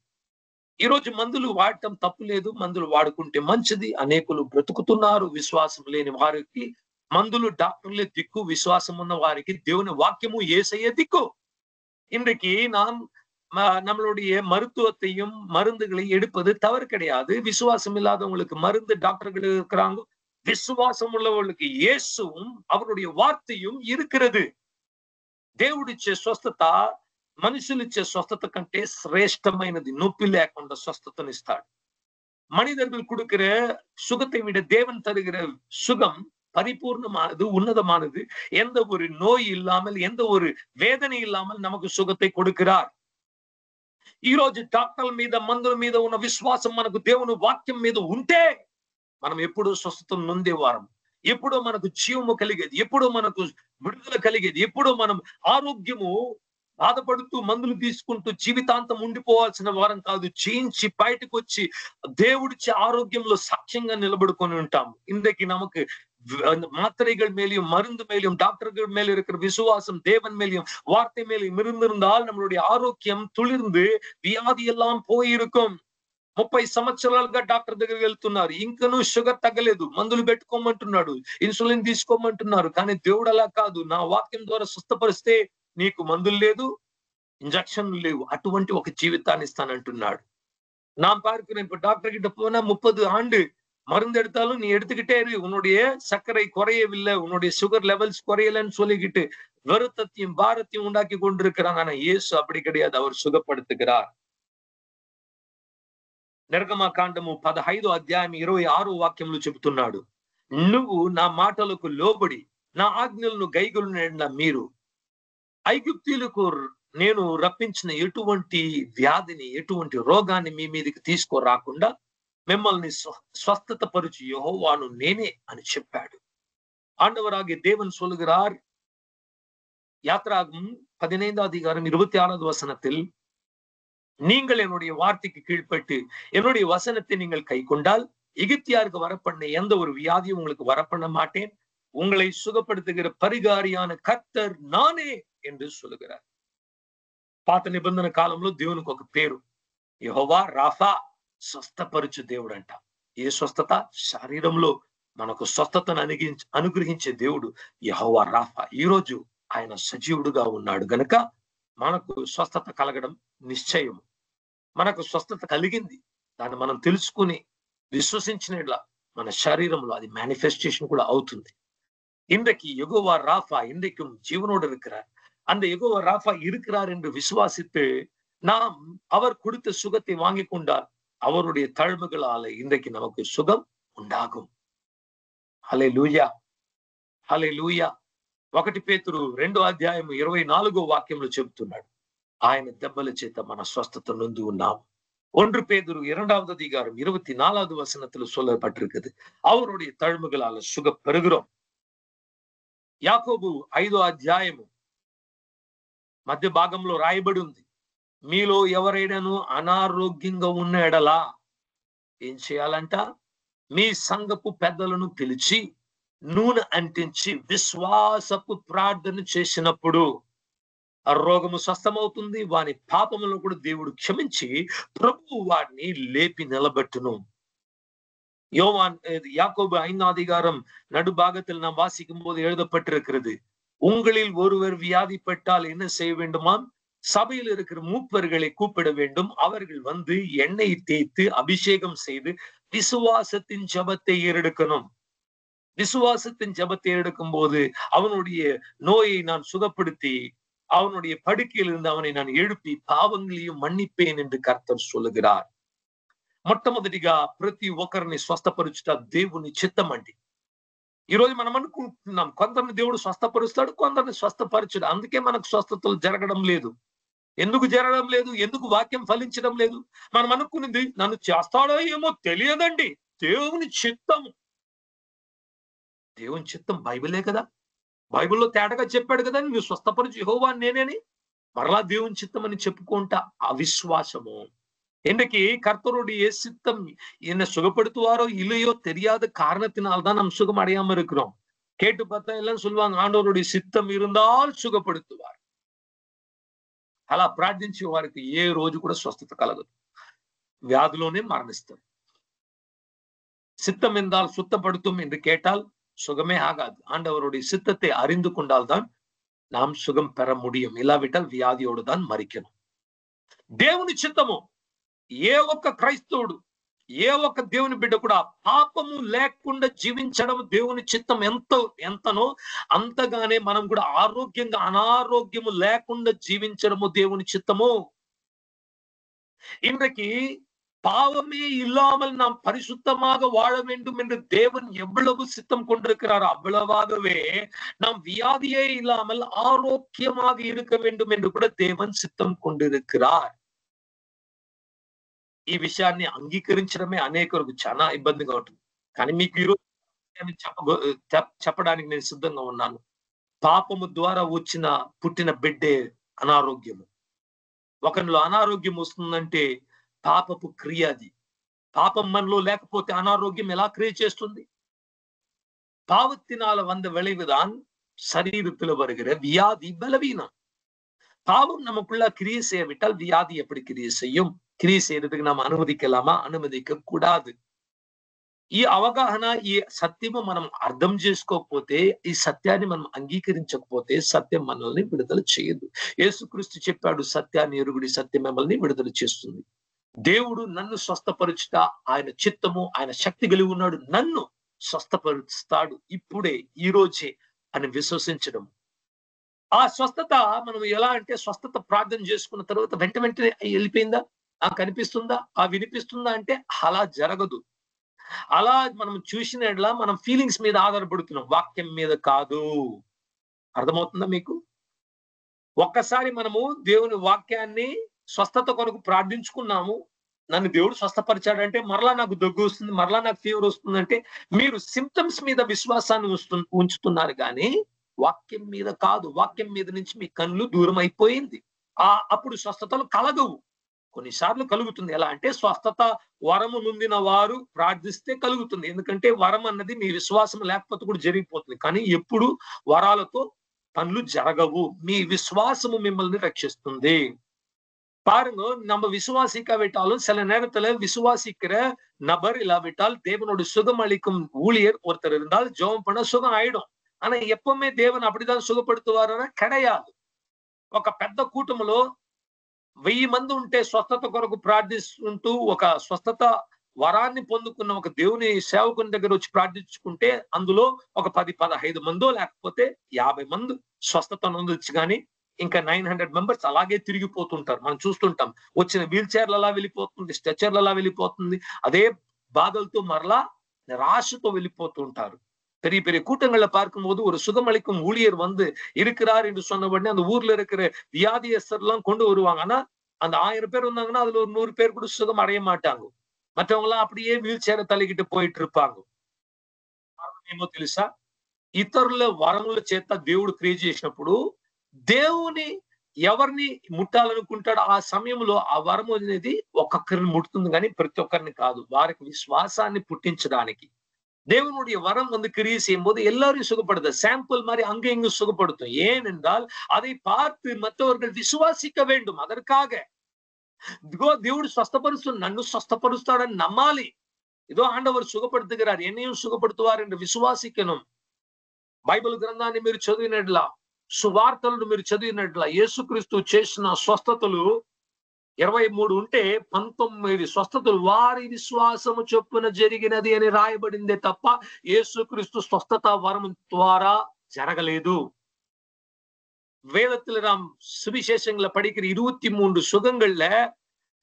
S1: ఈ రోజు మందులు వాడటం తప్పు లేదు, మందులు వాడుకుంటే మంచిది. అనేకులు బ్రతుకుతున్నారు. విశ్వాసం లేని వారికి మందులు, డాక్టర్లే దిక్కు. విశ్వాసం ఉన్న వారికి దేవుని వాక్యము యేసయ్యే దిక్కు. இன்றைக்கு நாம் நம்மளுடைய மருத்துவத்தையும் மருந்துகளை எடுப்பது தவறு கிடையாது. விசுவாசம் இல்லாதவங்களுக்கு மருந்து, டாக்டர்கள் இருக்கிறாங்க. విశ్వాసం ఉన్నవాళ్ళకి యేసుவும் அவருடைய వార్తயும் இருக்கிறது. దేవుడిచ్చే స్వస్థత మనుషులిచ్చే స్వస్థత కంటే శ్రేష్టమైనది. నొప్పి లేకుండా స్వస్థతనిస్తాడు. மனிதர்கள் கொடுக்கிற சுகத்தை விட தேவன் தருகிற சுகம் பரிபூர்ணமானது, ఉన్నதமானது. எந்த ஒரு நோய் இல்லாமல், எந்த ஒரு வேதனை இல்லாமல் நமக்கு சுகத்தை கொடுக்கிறார். ఈ రోజు డాక్టర్ల మీద, మందుల మీద ఉన్న విశ్వాసం మనకు దేవుని వాక్యం మీద ఉంటే మనం ఎప్పుడూ స్వస్థత నొందేవారం. ఎప్పుడో మనకు జీవము కలిగేది, ఎప్పుడో మనకు విడుదల కలిగేది, ఎప్పుడో మనం ఆరోగ్యము బాధపడుతూ మందులు తీసుకుంటూ జీవితాంతం ఉండిపోవాల్సిన వారం కాదు. జయించి బయటకు వచ్చి దేవుడిచ్చే ఆరోగ్యంలో సాక్ష్యంగా నిలబడుకొని ఉంటాం. இன்றைக்கு நமக்கு மாத்திரைகள் மேலேயும், மருந்து மேலேயும், டாக்டர்கள் மேல இருக்கிற விசுவாசம், தேவன் மேலேயும், வார்த்தை மேலேயும் இருந்திருந்தால் நம்மளுடைய ఆరోగ్యం துளிர்ந்து వ్యాధి எல்லாம் పోயிருக்கும். 30 సంవత్సరాలుగా డాక్టర్ దగ్గరికి వెళ్తున్నారు, ఇంకనూ షుగర్ తగ్గలేదు, మందులు పెట్టుకోమంటున్నాడు, ఇన్సులిన్ తీసుకోమంటున్నారు. కానీ దేవుడు అలా కాదు. నా వాక్యం ద్వారా స్వస్థపరిస్తే నీకు మందులు లేదు, ఇంజక్షన్లు లేవు, అటువంటి ఒక జీవితాన్ని ఇస్తానంటున్నాడు. நான் பார்க்கிறேன், இப்ப டாக்டர் கிட்ட போனா 30 ஆண்டு மருந்து எடுத்தாலும் நீ எடுத்துக்கிட்டே இரு, உன்னுடைய சர்க்கரை குறையவில்லை, உன்னுடைய சுகர் லெவல்ஸ் குறையலன்னு சொல்லிக்கிட்டு வருத்தத்தையும் பாரத்தையும் உண்டாக்கி கொண்டிருக்கிறாங்க. ஆனா இயேசு அப்படி கிடையாது, அவர் சுகப்படுத்துகிறார். నిర్గమకాండము 15వ అధ్యాయం 26వ వాక్యంలో చెబుతున్నాడు, నువ్వు నా మాటలకు లోబడి నా ఆజ్ఞలను గైకొనిన మీరు ఐగుప్తీయులకు నేను రప్పించిన ఎటువంటి వ్యాధిని, ఎటువంటి రోగాన్ని మీ మీదకి తీసుకురాకుండా మిమ్మల్ని స్వస్థత పరుచు యెహోవాను నేనే అని చెప్పాడు. ஆண்டவராகிய தேவன் சொல்லுகிறார், யாத்ராகமம் 15வது அதிகாரம் 26வது வசனத்தில், நீங்கள் என்னுடைய வார்த்தைக்கு கீழ்ப்பட்டு என்னுடைய வசனத்தை நீங்கள் கை கொண்டால் எகிப்தியாருக்கு வரப்பண்ண எந்த ஒரு வியாதியும் உங்களுக்கு வரப்பண்ண மாட்டேன், உங்களை சுகப்படுத்துகிற பரிகாரியான கர்த்தர் நானே என்று சொல்லுகிறார். పాత నిబంధన కాలంలో దేవునికి ఒక పేరు యెహోవా రాఫా, స్వస్థపరచు దేవుడు అంట. ఏ స్వస్థత? శరీరంలో మనకు స్వస్థతను అనుగ్రహించే దేవుడు యెహోవా రాఫా. ఈ రోజు ఆయన సజీవుడుగా ఉన్నాడు గనుక మనకు స్వస్థత కలగడం నిశ్చయం. మనకు స్వస్థత కలిగింది, దాన్ని మనం తెలుసుకుని విశ్వసించినట్ల మన శరీరంలో అది మేనిఫెస్టేషన్ కూడా అవుతుంది. இன்றைக்கு யெகோவா ராஃபா இன்றைக்கும் ஜீவனோடு இருக்கிறார். அந்த யெகோவா ராஃபா இருக்கிறார் என்று விசுவாசித்து நாம் அவர் கொடுத்த சுகத்தை வாங்கி கொண்டால் அவருடைய தழும்புகளால இன்றைக்கு நமக்கு சுகம் உண்டாகும். హల్లెలూయా, హల్లెలూయా. 1 పేతురు 2వ అధ్యాయం 24వ వాక్యంలో చెబుతున్నాడు, ఆయన దెబ్బల చేత మన స్వస్థత నొంది ఉన్నాం. 1 பேதுரு 2வது அதிகாரம் 24வது வசனத்துல சொல்லப்பட்டிருக்குது, அவருடைய தழும்புகளால சுக பெறுகிறோம். యాకోబు 5వ అధ్యాయము మధ్య భాగంలో రాయబడి ఉంది, మీలో ఎవరైనాను అనారోగ్యంగా ఉన్న ఎడలా ఏం చేయాలంట? మీ సంఘపు పెద్దలను పిలిచి నూనె అంటించి విశ్వాసపు ప్రార్థన చేసినప్పుడు ఆ రోగము స్వస్థమవుతుంది. వాని పాపములను కూడా దేవుడు క్షమించి ప్రభువు వాడిని లేపి నిలబెట్టును. யாக்கோபு 5వ அதிகாரம் நடுபாகத்தில் நாம் வாசிக்கும் போது எழுதப்பட்டிருக்கிறது, உங்களில் ஒருவர் வியாதிப்பட்டால் என்ன செய்ய வேண்டுமாம்? சபையில் இருக்கிற மூப்பர்களை கூப்பிட வேண்டும், அவர்கள் வந்து எண்ணெய் தேய்த்து அபிஷேகம் செய்து விசுவாசத்தின் ஜெபத்தை ஏறெடுக்கணும். விசுவாசத்தின் ஜெபத்தை ஏறெடுக்கும் போது அவனுடைய நோயை நான் சுகப்படுத்தி அவனுடைய படுக்கையில் இருந்து அவனை நான் எழுப்பி பாவங்களையும் மன்னிப்பேன் என்று கர்த்தர் சொல்லுகிறார். మొట్టమొదటిగా ప్రతి ఒక్కరిని స్వస్థపరుచుట దేవుని చిత్తం అండి. ఈ రోజు మనం అనుకుంటున్నాం కొందరిని దేవుడు స్వస్థపరుస్తాడు, కొందరిని స్వస్థపరచుడు. అందుకే మనకు స్వస్థతలు జరగడం లేదు. ఎందుకు జరగడం లేదు? ఎందుకు వాక్యం ఫలించడం లేదు? మనం అనుకున్నది నన్ను చేస్తాడో ఏమో తెలియదండి. దేవుని చిత్తం. దేవుని చిత్తం బైబిలే కదా. బైబిల్లో తేటగా చెప్పాడు కదా, నువ్వు స్వస్థపరచు యెహోవా నేనని. మరలా దేవుని చిత్తం అని చెప్పుకుంటా అవిశ్వాసము. இன்றைக்கு கர்த்தருடைய சித்தம் என்ன சுகப்படுத்துவாரோ இல்லையோ தெரியாத காரணத்தினால்தான் நாம் சுகம் அடையாம இருக்கிறோம். கேட்டு பார்த்தா எல்லாம் சொல்லுவாங்க, ஆண்டவருடைய சித்தம் இருந்தால் சுகப்படுத்துவார். అలా ప్రార్థించే వారికి ఏ రోజు కూడా స్వస్థత కలగదు. వ్యాధిలోనే మరణిస్తారు. சித்தம் என்றால் சுத்தப்படுத்தும் என்று கேட்டால் சுகமே ஆகாது. ஆண்டவருடைய சித்தத்தை அறிந்து கொண்டால் தான் நாம் சுகம் பெற முடியும். இல்லாவிட்டால் வியாதியோடு தான் மரிக்கணும். దేవుని చిత్తము ఏ ఒక్క క్రైస్తవుడు, ఏ ఒక్క దేవుని బిడ్డ కూడా పాపము లేకుండా జీవించడం దేవుని చిత్తం ఎంతనో అంతగానే మనం కూడా ఆరోగ్యంగా అనారోగ్యము లేకుండా జీవించడము దేవుని చిత్తము. இன்றைக்கு பாவமே இல்லாமல் நாம் பரிசுத்தமாக வாழ வேண்டும் என்று தேவன் எவ்வளவு சித்தம் கொண்டிருக்கிறார், அவ்வளவாகவே நாம் வியாதியே இல்லாமல் ஆரோக்கியமாக இருக்க வேண்டும் என்று கூட தேவன் சித்தம் கொண்டிருக்கிறார். ఈ విషయాన్ని అంగీకరించడమే అనేకருக்கு చాలా ఇబ్బందిగా ఉంటుంది. కానీ మీకు ఈరోజు చెప్పడానికి నేను సిద్ధంగా ఉన్నాను. పాపము ద్వారా పుట్టిన బిడ్డే అనారోగ్యము. ఒకరిలో అనారోగ్యం వస్తుందంటే పాపపు క్రియ అది. పాపం మనలో లేకపోతే అనారోగ్యం ఎలా క్రియ చేస్తుంది? பாவத்தினால வந்த விளைவுதான் சரீரத்தில் வருகிற வியாதி, பலவீனம். பாவம் நமக்குள்ள கிரியை செய்யவிட்டால் வியாதி எப்படி கிரியை செய்யும்? క్రియ చేయడానికి మనం అనుమతికలామా? అనుమతిక కూడదు. ఈ అవగాహన, ఈ సత్యము మనం అర్థం చేసుకోకపోతే, ఈ సత్యాన్ని మనం అంగీకరించకపోతే సత్యం మనల్ని విడుదల చేయదు. యేసుక్రీస్తు చెప్పాడు, సత్యాన్ని ఎరుగుడి, సత్యం మిమ్మల్ని విడుదల చేస్తుంది. దేవుడు నన్ను స్వస్థపరుచుట ఆయన చిత్తము, ఆయన శక్తి కలిగి ఉన్నాడు. నన్ను స్వస్థపరుస్తాడు ఇప్పుడే, ఈ రోజే అని విశ్వసించడం. ఆ స్వస్థత మనం ఎలా అంటే, స్వస్థత ప్రార్థన చేసుకున్న తర్వాత వెంటనే వెళ్ళిపోయిందా, కనిపిస్తుందా, వినిపిస్తుందా అంటే అలా జరగదు. అలా మనం చూసినట్లా మనం ఫీలింగ్స్ మీద ఆధారపడుతున్నాం, వాక్యం మీద కాదు. అర్థమవుతుందా మీకు? ఒక్కసారి మనము దేవుని వాక్యాన్ని స్వస్థత కొరకు ప్రార్థించుకున్నాము, నన్ను దేవుడు స్వస్థపరిచాడంటే మరలా నాకు దగ్గు వస్తుంది, మరలా నాకు ఫీవర్ వస్తుందంటే మీరు సిమ్టమ్స్ మీద విశ్వాసాన్ని ఉంచుతున్నారు కానీ వాక్యం మీద కాదు. వాక్యం మీద నుంచి మీ కళ్ళు దూరం అయిపోయింది. అప్పుడు స్వస్థతలు కలగవు. కొన్నిసార్లు కలుగుతుంది. ఎలా అంటే, స్వస్థత వరము నొందిన వారు ప్రార్థిస్తే కలుగుతుంది. ఎందుకంటే వరం అన్నది మీ విశ్వాసం లేకపోతే కూడా జరిగిపోతుంది. కానీ ఎప్పుడు వరాలతో పనులు జరగవు. మీ విశ్వాసము మిమ్మల్ని రక్షిస్తుంది. பாருங்க, நம்ம விசுவாசிக்காவிட்டாலும் சில நேரத்துல விசுவாசிக்கிற நபர் இல்லாவிட்டால் தேவனோட சுகம் அளிக்கும் ஊழியர் ஒருத்தர் இருந்தால் ஜெபம் பண்ண சுகம் ஆயிடும். ஆனா எப்பவுமே தேவன் அப்படிதான் சுகப்படுத்துவாருன்னா கிடையாது. ఒక పెద్ద కూటములో 1000 మంది ఉంటే స్వస్థత కొరకు ప్రార్థిస్తుంటూ ఒక స్వస్థత వరాన్ని పొందుకున్న ఒక దేవుని సేవకుని దగ్గర వచ్చి ప్రార్థించుకుంటే అందులో ఒక 10-15 మందో లేకపోతే 50 మంది స్వస్థత నొందొచ్చు. కానీ ఇంకా 900 మెంబర్స్ అలాగే తిరిగిపోతుంటారు. మనం చూస్తుంటాం. వచ్చిన వీల్ చైర్లు అలా వెళ్ళిపోతుంది, స్ట్రెచర్లు అలా వెళ్ళిపోతుంది. అదే బాధలతో మరలా నిరాశతో వెళ్ళిపోతూ ఉంటారు. பெரிய பெரிய கூட்டங்களை பார்க்கும்போது ஒரு சுகமளிக்கும் ஊழியர் வந்து இருக்கிறார் என்று சொன்ன உடனே அந்த ஊர்ல இருக்கிற வியாதியஸ்தர் எல்லாம் கொண்டு வருவாங்க. ஆனா அந்த 1000 பேர் வந்தாங்கன்னா அதுல ஒரு 100 பேர் கூட சுகம் அடைய மாட்டாங்க. மற்றவங்க எல்லாம் அப்படியே వీల్ చైర్ తలిగిட்டு పోయిட்டு இருப்பாங்க. ఏమో తెలుసా? ఇతరుల వరముల చేత దేవుడు క్రియ చేసినప్పుడు దేవుని ఎవరిని ముట్టాలనుకుంటాడో ఆ సమయంలో ఆ వరం అనేది ఒక్కొక్కరిని ముట్టుతుంది కానీ ప్రతి ఒక్కరిని కాదు. వారికి విశ్వాసాన్ని పుట్టించడానికి தேவனுடைய வரம் வந்து கிரியை செய்யும் போது எல்லாரையும் சுகப்படுத்த சாம்பிள் மாதிரி அங்க இங்கு சுகப்படுத்தும். ஏனென்றால் அதை பார்த்து மற்றவர்கள் விசுவாசிக்க வேண்டும். அதற்காக దేవుడు స్వస్థపరుస్తు నన్ను స్వస్థపరుస్తాడని నమ్మాలి. ఏదో ఆండవర్ సుఖపడుతుగారు, ఎన్నయూ సుఖపడుతువారు என்று విశ్వాసికను. బైబిల్ గ్రంథాన్ని మీరు చదివినట్లా, సువార్తలను మీరు చదివినట్లా యేసుక్రీస్తు చేసిన స్వస్థతలు 23 ఉంటే 19 స్వస్థతలు వారి విశ్వాసము చొప్పున జరిగినది అని రాయబడిందే తప్ప యేసుక్రీస్తు స్వస్థత వరం ద్వారా జరగలేదు. வேதத்துல நாம் சுவிசேஷங்களை படிக்கிற 23 சுகங்கள்ல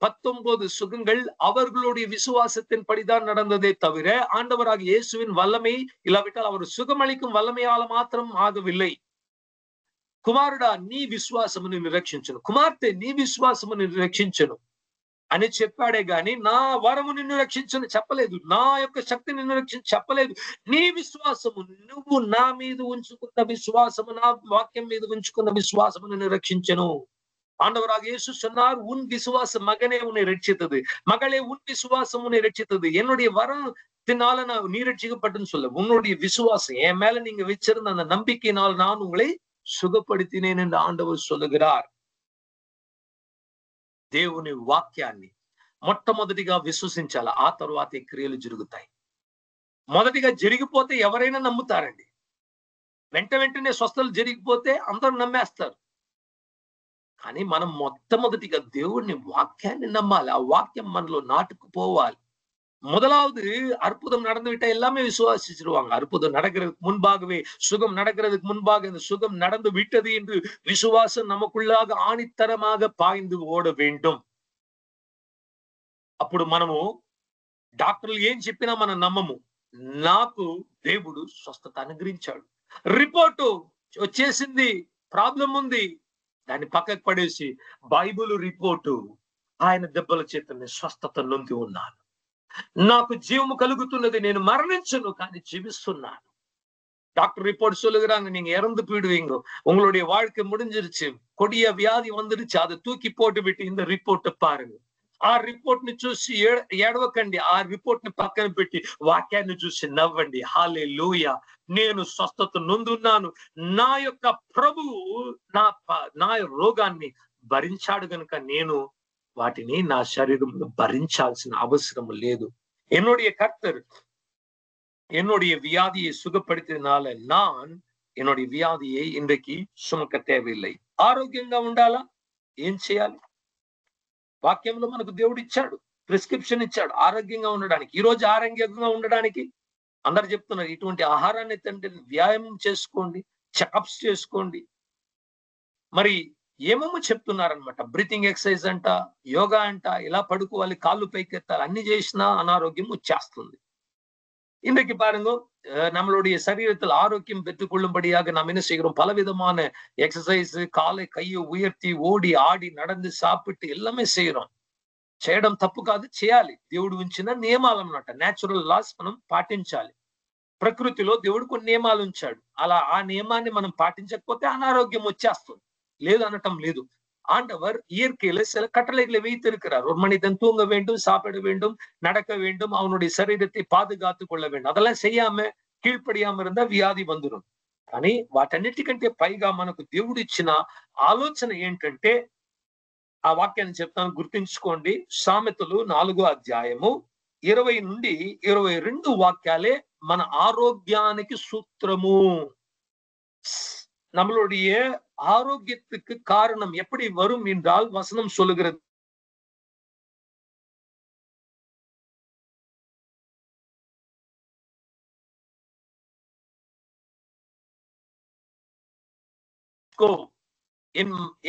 S1: 19 சுகங்கள் அவர்களுடைய விசுவாசத்தின் படிதான் நடந்ததே தவிர ஆண்டவராக இயேசுவின் வல்லமை இல்லாவிட்டால் அவர் சுகமளிக்கும் வல்லமையால மாத்திரம் ஆகவில்லை. కుమారుడా నీ విశ్వాసము నిన్ను రక్షించును, కుమార్తె నీ విశ్వాసము నిన్ను రక్షించును అని చెప్పాడే గాని నా వరము నిన్ను రక్షించను చెప్పలేదు, నా యొక్క శక్తి నిన్ను రక్షించి చెప్పలేదు. నీ విశ్వాసము, నువ్వు నా మీద ఉంచుకున్న విశ్వాసము, నా వాక్యం మీద ఉంచుకున్న విశ్వాసము నిన్ను రక్షించను. ஆண்டவராக இயேசு சொன்னார், உன் விசுவாசம் மகனே உன்னை ரட்சித்தது, மகளே உன் விசுவாசம் உன்னை ரட்சித்தது. என்னுடைய வரத்தினால நான் நீ ரட்சிக்கப்பட்டுன்னு சொல்ல, உன்னுடைய விசுவாசம் என் மேல நீங்க வச்சிருந்த அந்த நம்பிக்கையினால் நான் உங்களை సుఖపడితినేను என்று ఆండవర్ சொல்லுகிறார். దేవుని వాక్యాన్ని మొట్టమొదటిగా విశ్వసించాలి, ఆ తర్వాత ఈ క్రియలు జరుగుతాయి. మొదటిగా జరిగిపోతే ఎవరైనా నమ్ముతారండి. వెంటనే స్వస్థలు జరిగిపోతే అందరూ నమ్మేస్తారు. కానీ మనం మొట్టమొదటిగా దేవుని వాక్యాన్ని నమ్మాలి, ఆ వాక్యం మనలో నాటుకుపోవాలి. முதலாவது அற்புதம் நடந்து விட்டா எல்லாமே விசுவாசிச்சிருவாங்க. அற்புதம் நடக்கிறதுக்கு முன்பாகவே, சுகம் நடக்கிறதுக்கு முன்பாக இந்த சுகம் நடந்து விட்டது என்று விசுவாசம் நமக்குள்ளாக ஆணித்தரமாக பாய்ந்து ஓட வேண்டும். అప్పుడు మనము డాక్టర్లు ఏం చెప్పినా మనం నమ్మము. నాకు దేవుడు స్వస్థత అనుగ్రహించాడు, రిపోర్టు వచ్చేసింది, ప్రాబ్లం ఉంది, దాన్ని పక్కకు పడేసి బైబిల్ రిపోర్టు, ఆయన దెబ్బల చేత స్వస్థత నొంది ఉన్నాను, నాకు జీవము కలుగుతున్నది, నేను మరణించను కానీ జీవిస్తున్నాను. டாக்டர் ரிப்போர்ட் சொல்லுகிறாங்க, நீங்க இறந்து போயிடுவீங்க, உங்களுடைய வாழ்க்கை முடிஞ்சிருச்சு, கொடிய வியாதி வந்துருச்சு, அதை தூக்கி போட்டு விட்டு இந்த ரிப்போர்ட்டை பாருங்க. ఆ రిపోర్ట్ ని చూసి ఏడవకండి, ఆ రిపోర్ట్ ని పక్కన పెట్టి వాక్యాన్ని చూసి నవ్వండి. హల్లెలూయా, నేను స్వస్థత నొందున్నాను, నా యొక్క ప్రభువు నా రోగాన్ని భరించాడు గనుక నేను వాటిని నా శరీరంలో భరించాల్సిన అవసరం లేదు. என்னுடைய கர்த்தர் என்னுடைய வியாதியை சுகப்படுத்தினால நான் என்னுடைய வியாதியை இன்றைக்கு சுமக்க தேவையில்லை. ఆరోగ్యంగా ఉండాలా, ఏం చేయాలి? వాక్యంలో మనకు దేవుడు ఇచ్చాడు, ప్రిస్క్రిప్షన్ ఇచ్చాడు ఆరోగ్యంగా ఉండడానికి. ఈ రోజు ఆరోగ్యంగా ఉండడానికి అందరు చెప్తున్నారు, ఇటువంటి ఆహారాన్ని తింటే, వ్యాయామం చేసుకోండి, చెకప్స్ చేసుకోండి, మరి ఏమేమో చెప్తున్నారనమాట. బ్రీతింగ్ ఎక్సర్సైజ్ అంట, యోగా అంట, ఇలా పడుకోవాలి, కాళ్ళు పైకెత్తాలి, అన్ని చేసినా అనారోగ్యం వచ్చేస్తుంది. இன்றைக்கு பாருங்க, நம்மளுடைய சரீரத்தில் ஆரோக்கியம் பெற்றுக் கொள்ளும்படியாக நாம் என்ன செய்கிறோம்? பலவிதமான எக்ஸசைஸ், காலை கையை உயர்த்தி ஓடி ஆடி நடந்து சாப்பிட்டு எல்லாமே செய்யறோம். చేయడం తప్పు కాదు, చేయాలి. దేవుడు ఉంచిన నియమాలు అన్నమాట, నేచురల్ లాస్ మనం పాటించాలి. ప్రకృతిలో దేవుడు కొన్ని నియమాలు ఉంచాడు, అలా ఆ నియమాన్ని మనం పాటించకపోతే అనారోగ్యం వచ్చేస్తుంది. లేదు అనటం లేదు. ஆண்டவர் இயற்கையில சில கட்டளைகளை வைத்திருக்கிறார். ஒரு மனிதன் தூங்க வேண்டும், சாப்பிட வேண்டும், நடக்க வேண்டும், அவனுடைய சரீரத்தை பாதுகாத்துக் கொள்ள வேண்டும். அதெல்லாம் செய்யாம కీழ்పడియామ இருந்தா వ్యాధి வந்துடும். కానీ వాటన్నిటికంటే పైగా మనకు దేవుడు ఇచ్చిన ఆలోచన ఏంటంటే, ఆ వాక్యాన్ని చెప్తాను, గుర్తుంచుకోండి. సామెతలు 4వ అధ్యాయము 20 నుండి 22 వాక్యాలే మన ఆరోగ్యానికి సూత్రము. நம்மளுடைய ஆரோக்கியத்துக்கு காரணம் எப்படி வரும் என்றால் வசனம் சொல்லுகிறது,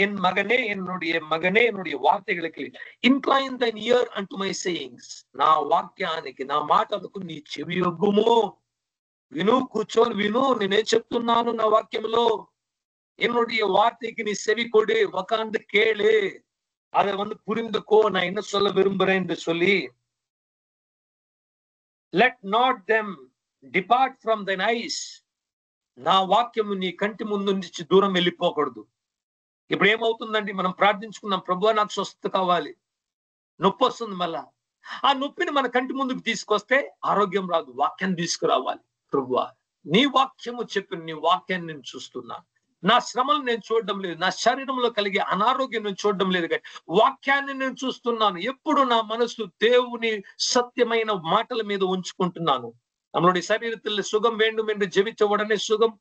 S1: என் மகனே, என்னுடைய மகனே, என்னுடைய వార్తలకు incline thine ear unto my sayings. నా వాక్యానికి, నా మాటలకు నీ చెవి యొగ్గుము. విను, కూర్చొని విను, నేనేం చెప్తున్నాను నా వాక్యంలో. என்னுடைய வார்த்தைக்கு நீ செவி கொடு, உக்காந்து கேளு, அதை புரிந்துக்கோ, நான் என்ன சொல்ல விரும்புறேன் என்று சொல்லி, let not them depart from thine eyes. నా వాక్యము నీ కంటి ముందు నుంచి దూరం వెళ్ళిపోకూడదు. ఇప్పుడు ఏమవుతుందండి, మనం ప్రార్థించుకున్నాం, ప్రభువా నాకు స్వస్థత కావాలి, నొప్పి వస్తుంది, మళ్ళా ఆ నొప్పిని మన కంటి ముందుకు తీసుకొస్తే ఆరోగ్యం రాదు. వాక్యాన్ని తీసుకురావాలి. ప్రభువా నీ వాక్యము చెప్పిన నీ వాక్యాన్ని నేను చూస్తున్నాను, నా శ్రమలు నేను చూడడం లేదు, నా శరీరంలో కలిగే అనారోగ్యం నేను చూడడం లేదు, కానీ వాక్యాన్ని నేను చూస్తున్నాను. ఎప్పుడు నా మనసు దేవుని సత్యమైన మాటల మీద ఉంచుకుంటున్నాను. நம்மளுடைய சரீரத்தில் சுகம் வேண்டும் என்று ஜெபிச்ச உடனே சுகம்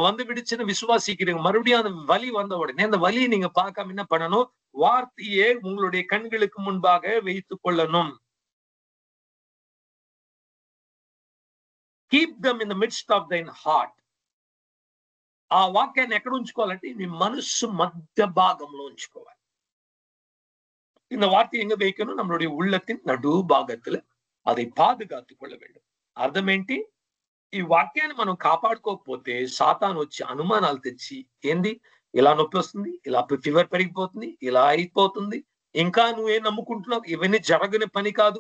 S1: வந்து விடுச்சுன்னு விசுவாசிக்கிறீங்க. மறுபடியும் அந்த வலி வந்த உடனே அந்த வலியை நீங்க பார்க்காம என்ன பண்ணணும்? வார்த்தையே உங்களுடைய கண்களுக்கு முன்பாக வைத்துக் கொள்ளணும். Keep them in the midst of thine heart. ఆ వాక్యాన్ని ఎక్కడ ఉంచుకోవాలంటే నీ మనస్సు మధ్య భాగంలో ఉంచుకోవాలి. இந்த வார்த்தை எங்க வைக்கணும்? நம்மளுடைய உள்ளத்தின் நடு பாகத்துல அதை பாதுகாத்துக் கொள்ள வேண்டும். అర్థం ఏంటి? ఈ వాక్యాన్ని మనం కాపాడుకోకపోతే సాతాను వచ్చి అనుమానాలు తెచ్చి, ఏంది ఇలా నొప్పి వస్తుంది, ఇలా ఫీవర్ పెరిగిపోతుంది, ఇలా అయిపోతుంది, ఇంకా నువ్వేం నమ్ముకుంటున్నావు, ఇవన్నీ జరగని పని కాదు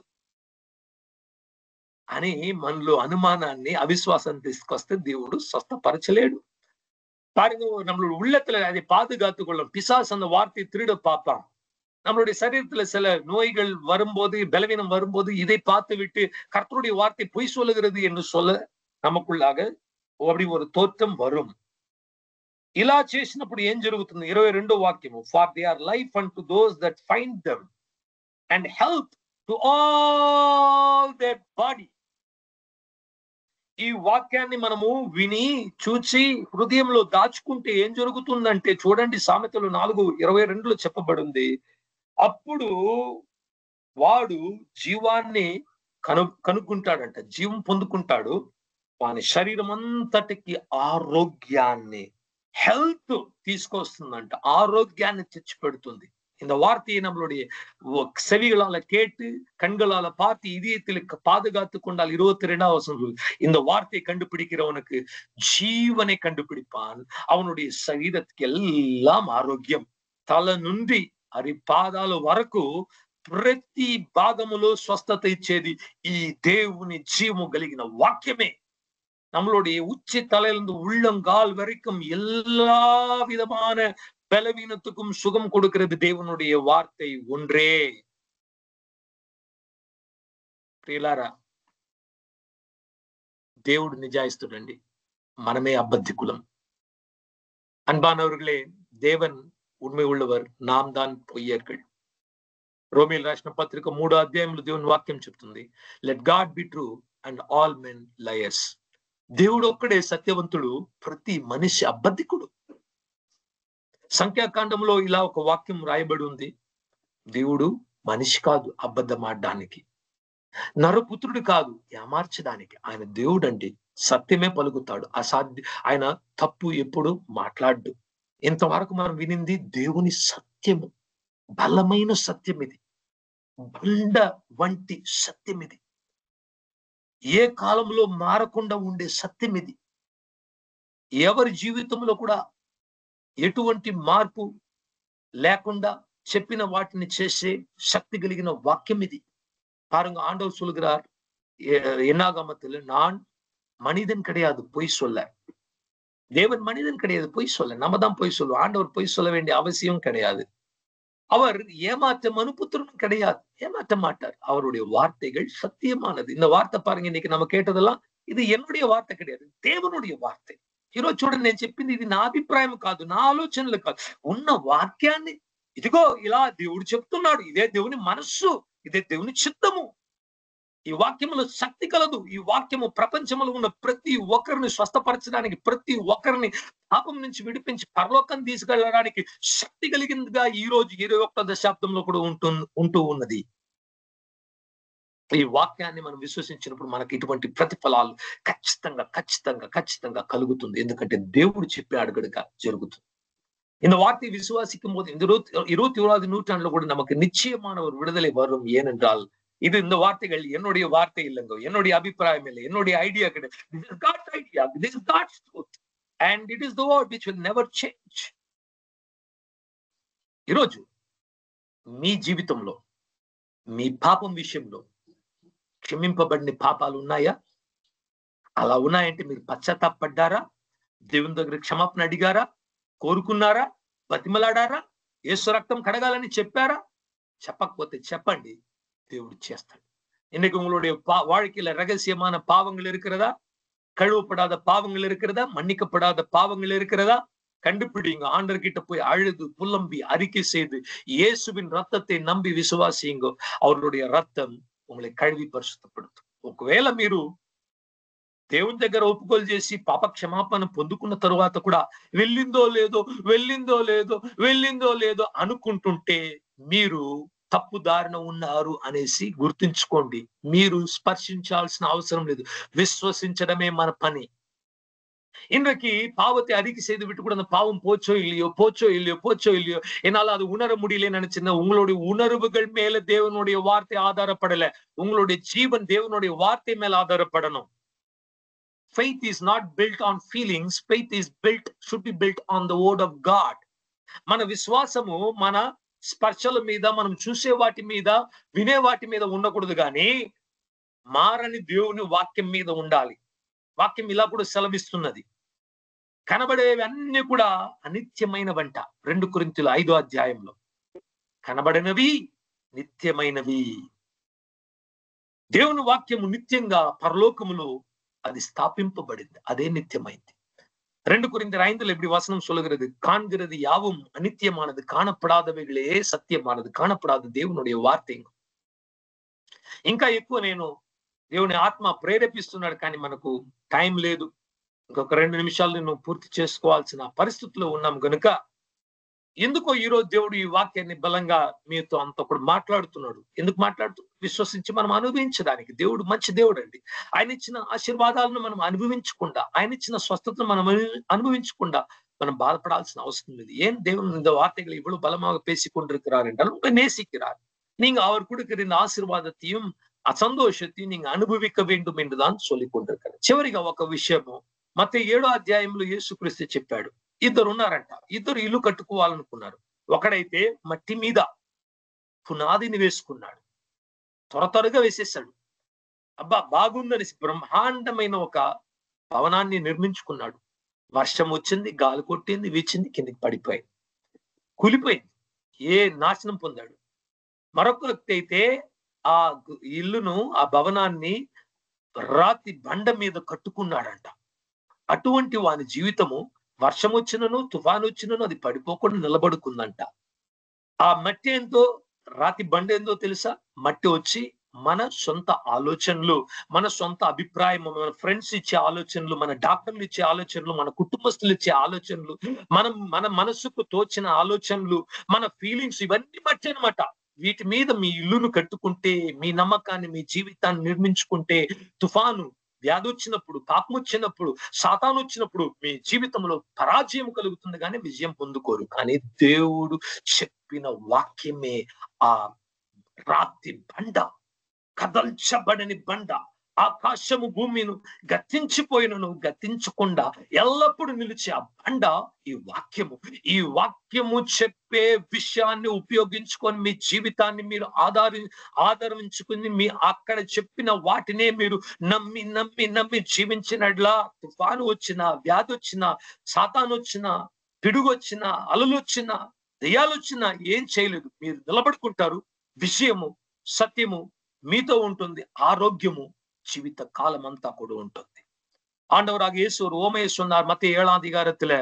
S1: అని మనలో అనుమానాన్ని, అవిశ్వాసాన్ని తీసుకొస్తే దేవుడు స్వస్థపరచలేడు. பாருங்க, நம்மளோட உள்ளத்துல அதை பாதுகாத்துக் கொள்ளும். பிசாசு அந்த வார்த்தையை திருட பார்ப்பான். நம்மளுடைய சரீரத்துல சில நோய்கள் வரும்போது, பலவீனம் வரும்போது இதை பார்த்து விட்டு கர்த்தருடைய வார்த்தை பொய் சொல்லுகிறது என்று சொல்ல நமக்குள்ளாக அப்படி ஒரு தோற்றம் వரும். ఇలా చేసినప్పుడు ఏం జరుగుతుంది? 22వ వాక్యము, for they are life unto those that find them and health to all their body. ఈ వాక్యాన్ని మనము విని చూచి హృదయంలో దాచుకుంటే ఏం జరుగుతుందంటే, చూడండి సామెతలు 4:22లో చెప్పబడింది, అప్పుడు వాడు జీవాన్ని కనుక్కుంటాడంట, జీవం పొందుకుంటాడు, వాని శరీరం అంతటికి ఆరోగ్యాన్ని, హెల్త్ తీసుకొస్తుందంట, ఆరోగ్యాన్ని తెచ్చిపెడుతుంది. இந்த வார்த்தையை நம்மளுடைய செவிகளால கேட்டு கண்களால பார்த்து இதயத்தில் பாதுகாத்துக் கொண்டால் 22வது வசனம், இந்த வார்த்தையை கண்டுபிடிக்கிறவனுக்கு ஜீவனை கண்டுபிடிப்பான், அவனுடைய శరీరத்துக்கு எல்லாம் ఆరోగ్యం, తల నుండి అరిపాదాల వరకు ప్రతి భాగములో స్వస్థత ఇచ్చేది ఈ దేవుని జీవము కలిగిన వాక్యమే. நம்மளுடைய உச்சி தலையிலிருந்து உள்ளங்கால் வரைக்கும் எல்லா விதமான பலவீனத்துக்கும் சுகம் கொடுக்கிறது தேவனுடைய வார்த்தை ஒன்றே. ప్రియులారా, దేవుడు నిజాయిస్తుడండి, మనమే అబద్ధికులం. அன்பானவர்களே, தேவன் உண்மை உள்ளவர், நாம் தான் பொய்யர்கள். రోమీయులు రాసిన పత్రిక 3వ అధ్యాయంలో దేవుని వాక్యం చెప్తుంది, let God be true and all men liars. దేవుడు ఒక్కడే సత్యవంతుడు, ప్రతి మనిషి అబద్ధికుడు. సంఖ్యాకాండంలో ఇలా ఒక వాక్యం రాయబడి ఉంది, దేవుడు మనిషి కాదు అబద్ధం ఆడడానికి, నరపుత్రుడు కాదు ఏమార్చడానికి. ఆయన దేవుడు అండి, సత్యమే పలుకుతాడు, ఆయన తప్పు ఎప్పుడు మాట్లాడు. ఇంతవరకు మనం వినింది దేవుని సత్యము, బలమైన సత్యం ఇది, బండ వంటి సత్యం ఇది, ఏ కాలంలో మారకుండా ఉండే సత్యం ఇది. ఎవరి జీవితంలో కూడా ఎటువంటి మార్పు లేకుండా చెప్పిన వాటిని చేసే శక్తి కలిగిన వాక్యం ఇది. பாருங்க, ஆண்டவர் சொல்கிறார் என்னாகமத்தில், நான் மனிதன் கிடையாது பொய் சொல்ல. தேவன் மனிதன் கிடையாது பொய் சொல்ல, நம்ம தான் பொய் சொல்லுவோம். ஆண்டவர் பொய் சொல்ல வேண்டிய அவசியம் கிடையாது. அவர் ஏமாற்ற மனுபுத்திரனும் கிடையாது, ஏமாற்ற மாட்டார். அவருடைய வார்த்தைகள் సత్యமானது. இந்த వార్త பாருங்க, இன்னைக்கு நம்ம கேட்டதெல்லாம் ఇది என்னுடைய వార్త கிடையாது, దేవునుடைய వార్త. ఈరోజు చూడండి, నేను చెప్పింది ఇది నా అభిప్రాయం కాదు, నా ఆలోచనలు కాదు, ఉన్న వాక్యాన్ని ఇదిగో ఇలా దేవుడు చెప్తున్నాడు, ఇదే దేవుని మనస్సు, ఇదే దేవుని చిత్తము. ఈ వాక్యములో శక్తి కలదు. ఈ వాక్యము ప్రపంచంలో ఉన్న ప్రతి ఒక్కరిని స్వస్థపరచడానికి, ప్రతి ఒక్కరిని పాపం నుంచి విడిపించి పరలోకం తీసుకెళ్ళడానికి శక్తి కలిగిందిగా ఈ రోజు 21వ దశాబ్దంలో కూడా ఉంటూ ఉన్నది. ఈ వాక్యాన్ని మనం విశ్వసించినప్పుడు మనకి ఇటువంటి ప్రతిఫలాలు ఖచ్చితంగా ఖచ్చితంగా ఖచ్చితంగా కలుగుతుంది. ఎందుకంటే దేవుడు చెప్పాడు గనుక జరుగుతుంది. இந்த வார்த்தை விசுவாசிக்கும் போது இந்த 21வது நூற்றாண்டுல கூட நமக்கு நிச்சயமான ஒரு விடுதலை வரும். ஏனென்றால் இந்த வார்த்தைகள் என்னுடைய வார்த்தை இல்லைங்க, என்னுடைய அபிப்பிராயம் இல்லை, என்னுடைய ஐடியா கிடையாது. This is God's idea, this is God's truth, and it is the word which will never change. ఈరోజు మీ జీవితంలో మీ పాపం విషయంలో క్షమింపబడిన పాపాలు ఉన్నాయా? అలా ఉన్నాయంటే మీరు పశ్చాత్తాపడ్డారా? దేవుని దగ్గర క్షమాపణ అడిగారా? కోరుకున్నారా? బతిమలాడారా? యేసు రక్తం కడగాలని చెప్పారా? చెప్పకపోతే చెప్పండి, దేవుడు చేస్తాడు. இன்னைக்கு உங்களுடைய வாழ்க்கையில ரகசியமான பாவங்கள் இருக்கிறதா? கழுவப்படாத பாவங்கள் இருக்கிறதா? மன்னிக்கப்படாத பாவங்கள் இருக்கிறதா? கண்டுபிடிங்க. ஆண்டவர்கிட்ட போய் அழுது புலம்பி அறிக்கை செய்து இயேசுவின் ரத்தத்தை நம்பி విశ్వాసింగో, அவருடைய రక్తం உங்களை కడిగి పరిశుద్ధపడుతుంది. ఒకవేళ మీరు దేవుని దగ్గర ఒప్పుకోలు చేసి పాప క్షమాపణ పొందుకున్న తరువాత కూడా వెళ్ళిందో లేదో అనుకుంటుంటే మీరు తప్పుదారిన ఉన్నారు అనేసి గుర్తుంచుకోండి. మీరు స్పర్శించాల్సిన అవసరం లేదు, విశ్వసించడమే మన పని. இன்றைக்கு பாவத்தை அறிக்கை செய்து விட்டு கூட அந்த பாவம் போச்சோ இல்லையோ என்னால அது உணர முடியலன்னு நினைச்சுன்னா உங்களுடைய உணர்வுகள் மேல தேவனுடைய வார்த்தை ஆதாரப்படல. உங்களுடைய ஜீவன் தேவனுடைய வார்த்தை மேல ஆதாரப்படணும். Faith is not built on feelings. Faith is should be built on the word of God. మన విశ్వాసము మన స్పర్శల మీద, మనం చూసే వాటి మీద, వినే వాటి మీద ఉండకూడదు కానీ మారని దేవుని వాక్యం మీద ఉండాలి. వాక్యం ఇలా కూడా సెలవిస్తున్నది, కనబడేవన్నీ కూడా అనిత్యమైనవంట. 2 కొరింథీయుల 5వ అధ్యాయంలో కనబడినవి నిత్యమైనవి. దేవుని వాక్యము నిత్యంగా పరలోకములో అది స్థాపింపబడింది, అదే నిత్యమైంది. 2 కొరింథీయుల 5ல் எப்படி வசனம் சொல்லுகிறது? காண்கிறது யாவும் அநித்தியமானது, காணப்படாதவைகளே సత్యమానது. కానపడాద దేవునుடைய వార్త. ఇంకా ఎక్కువ నేను దేవుని ఆత్మ ప్రేరేపిస్తున్నాడు కానీ మనకు టైం లేదు. ఇంకొక 2 నిమిషాలు నేను పూర్తి చేసుకోవాల్సిన పరిస్థితిలో ఉన్నాం గనుక ఎందుకో ఈ రోజు దేవుడు ఈ వాక్యాన్ని బలంగా మీతో అంత కూడా మాట్లాడుతున్నాడు. ఎందుకు మాట్లాడుతున్నాడు? విశ్వసించి మనం అనుభవించడానికి. దేవుడు మంచి దేవుడు అండి. ఆయన ఇచ్చిన ఆశీర్వాదాలను మనం అనుభవించకుండా, ఆయన ఇచ్చిన స్వస్థతను మనం అనుభవించకుండా మనం బాధపడాల్సిన అవసరం లేదు. ஏன் தேவன் இந்த வார்த்தைகளை இவ்வளவு பலமாக பேசிக் கொண்டிருக்கிறார் என்றால் உங்களை நேசிக்கிறார். நீங்க அவர் கொடுக்கிற இந்த ఆశీర్వాదத்தையும் అసంతోషத்தையும் நீங்க అనుభవిக்க வேண்டும் என்றுதான் சொல்லிக் கொண்டிருக்கிறார். చివరిగా ఒక విషయము మత్తయి 7వ అధ్యాయంలో యేసుక్రీస్తు చెప్పాడు. ఇద్దరు ఉన్నారంట. ఇద్దరు ఇల్లు కట్టుకోవాలనుకున్నారు. ఒకడైతే మట్టి మీద పునాదిని వేసుకున్నాడు, త్వరగా వేసేసాడు. అబ్బా బాగుందని బ్రహ్మాండమైన ఒక భవనాన్ని నిర్మించుకున్నాడు. వర్షం వచ్చింది, గాలి కొట్టింది, వీచింది, కిందికి పడిపోయింది, కూలిపోయింది, నాశనం పొందాడు. మరొక వ్యక్తి అయితే ఆ ఇల్లును, ఆ భవనాన్ని రాతి బండ మీద కట్టుకున్నాడంట. అటువంటి వాని జీవితము వర్షం వచ్చినను, తుఫాను వచ్చినను అది పడిపోకుండా నిలబడుకుందంట. ఆ మట్టి ఏందో, రాతి బండ ఏందో తెలుసా? మట్టి వచ్చి మన సొంత ఆలోచనలు, మన సొంత అభిప్రాయం, మన ఫ్రెండ్స్ ఇచ్చే ఆలోచనలు, మన డాక్టర్లు ఇచ్చే ఆలోచనలు, మన కుటుంబస్తులు ఇచ్చే ఆలోచనలు, మన మనస్సుకు తోచిన ఆలోచనలు, మన ఫీలింగ్స్, ఇవన్నీ మట్టి అనమాట. వీటి మీద మీ ఇల్లును కట్టుకుంటే, మీ నమ్మకాన్ని, మీ జీవితాన్ని నిర్మించుకుంటే, తుఫాను, వ్యాధి వచ్చినప్పుడు, పాపం వచ్చినప్పుడు, సాతాను వచ్చినప్పుడు మీ జీవితంలో పరాజయం కలుగుతుంది కానీ విజయం పొందుకోరు. కానీ దేవుడు చెప్పిన వాక్యమే ఆ రాతి బండ, కదల్చబడని బండ. ఆకాశము భూమిను గతించిపోయినను గతించకుండా ఎల్లప్పుడూ నిలిచే ఆ బండ ఈ వాక్యము. ఈ వాక్యము చెప్పే విషయాన్ని ఉపయోగించుకొని మీ జీవితాన్ని మీరు ఆదరించుకుని మీ అక్కడ చెప్పిన వాటినే మీరు నమ్మి నమ్మి నమ్మి జీవించినట్లా తుఫాను వచ్చినా, వ్యాధి వచ్చినా, సాతాను వచ్చినా, పిడుగు వచ్చినా, అలలు వచ్చినా, దెయ్యాలు వచ్చినా ఏం చేయలేదు. మీరు నిలబడుకుంటారు. విషయము, సత్యము మీతో ఉంటుంది. ஆரோக்கியமு ஜீவித்த காலம் అంతా கூட ఉంటుంది. ஆண்டவராக இயேசு ஓமையை சொன்னார். மத்தேயு 7ஆம் அதிகாரத்துல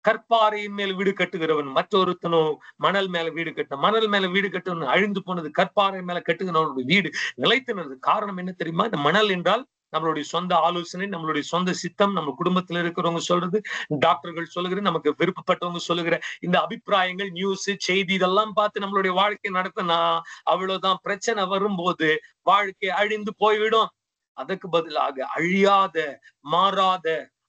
S1: கற்பாறையின் மேல் வீடு கட்டுகிறவன் மற்றொருத்தனும் மணல் மேல வீடு கட்ட, மணல் மேல வீடு கட்டுவன் அழிந்து போனது, கற்பாறை மேல கட்டுகிறவனுடைய வீடு நிலைத்தினது. காரணம் என்ன தெரியுமா? இந்த மணல் என்றால் நம்மளுடைய சொந்த ஆலோசனை, நம்மளுடைய சொந்த சித்தம், நம்ம குடும்பத்துல இருக்கிறவங்க சொல்றது, டாக்டர்கள் சொல்லுகிறது, நமக்கு விருப்பப்பட்டவங்க சொல்லுகிற இந்த அபிப்பிராயங்கள், நியூஸ், செய்தி, இதெல்லாம் பார்த்து நம்மளுடைய வாழ்க்கை நடத்தினா அவ்வளவுதான். பிரச்சனை வரும்போது வாழ்க்கை அழிந்து போய்விடும். அதுக்கு பதிலாக அழியாத, மாறாத,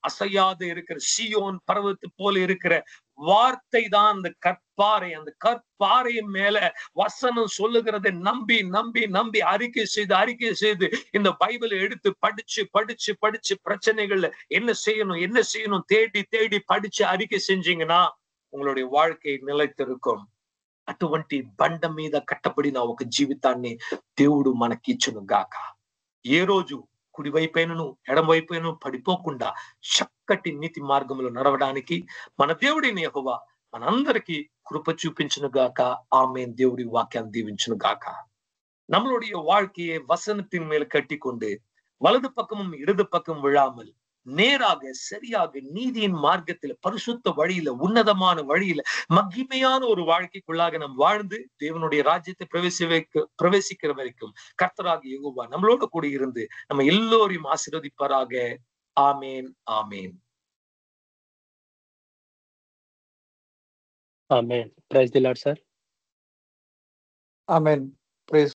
S1: அசையாத இருக்கிற சீயோன் பர்வத்து போல இருக்கிற வார்த்தை தான் அந்த கற்பாறை. அந்த கற்பாறையின் மேல வசனம் சொல்லுகிறதை நம்பி நம்பி நம்பி அறிக்கை செய்து இந்த பைபிளை எடுத்து படிச்சு படிச்சு படிச்சு பிரச்சனைகள்ல என்ன செய்யணும் தேடி தேடி படிச்சு அறிக்கை செஞ்சீங்கன்னா உங்களுடைய வாழ்க்கை నిలైతిరుக்கும். అటువంటి బండ మీద కట్టబడిన ఒక జీవితాన్ని దేవుడు మనకిచ్చును గాక. ఏ రోజు కుడివైపోయినను ఎడమవైపోయినను పడిపోకుండా చక్కటి నీతి మార్గంలో నడవడానికి మన దేవుడిని యెహోవా మనందరికీ కృప చూపించును గాక. ఆమేన్. దేవుడి వాక్యాన్ని దీవించును గాక. நம்மளுடைய வாழ்க்கையை வசனத்தின் மேல் கட்டிக்கொண்டு வலது பக்கமும் இடது பக்கம் விழாமல் நேராக சரியாக நீதியின் மார்க்கத்துல, பரிசுத்த வழியில, உன்னதமான வழியில, மகிமையான ஒரு வாழ்க்கைக்குள்ளாக நாம் வாழ்ந்து தேவனுடைய ராஜ்யத்தை பிரவேசிக்கிற வரைக்கும் கர்த்தராகிய யெகோவா நம்மளோட கூட இருந்து நம்ம எல்லோரையும் ஆசீர்வதிப்பாராக. ஆமேன், ஆமேன்,
S2: ஆமென். Praise the lord sir.
S3: ஆமென். பிரைஸ்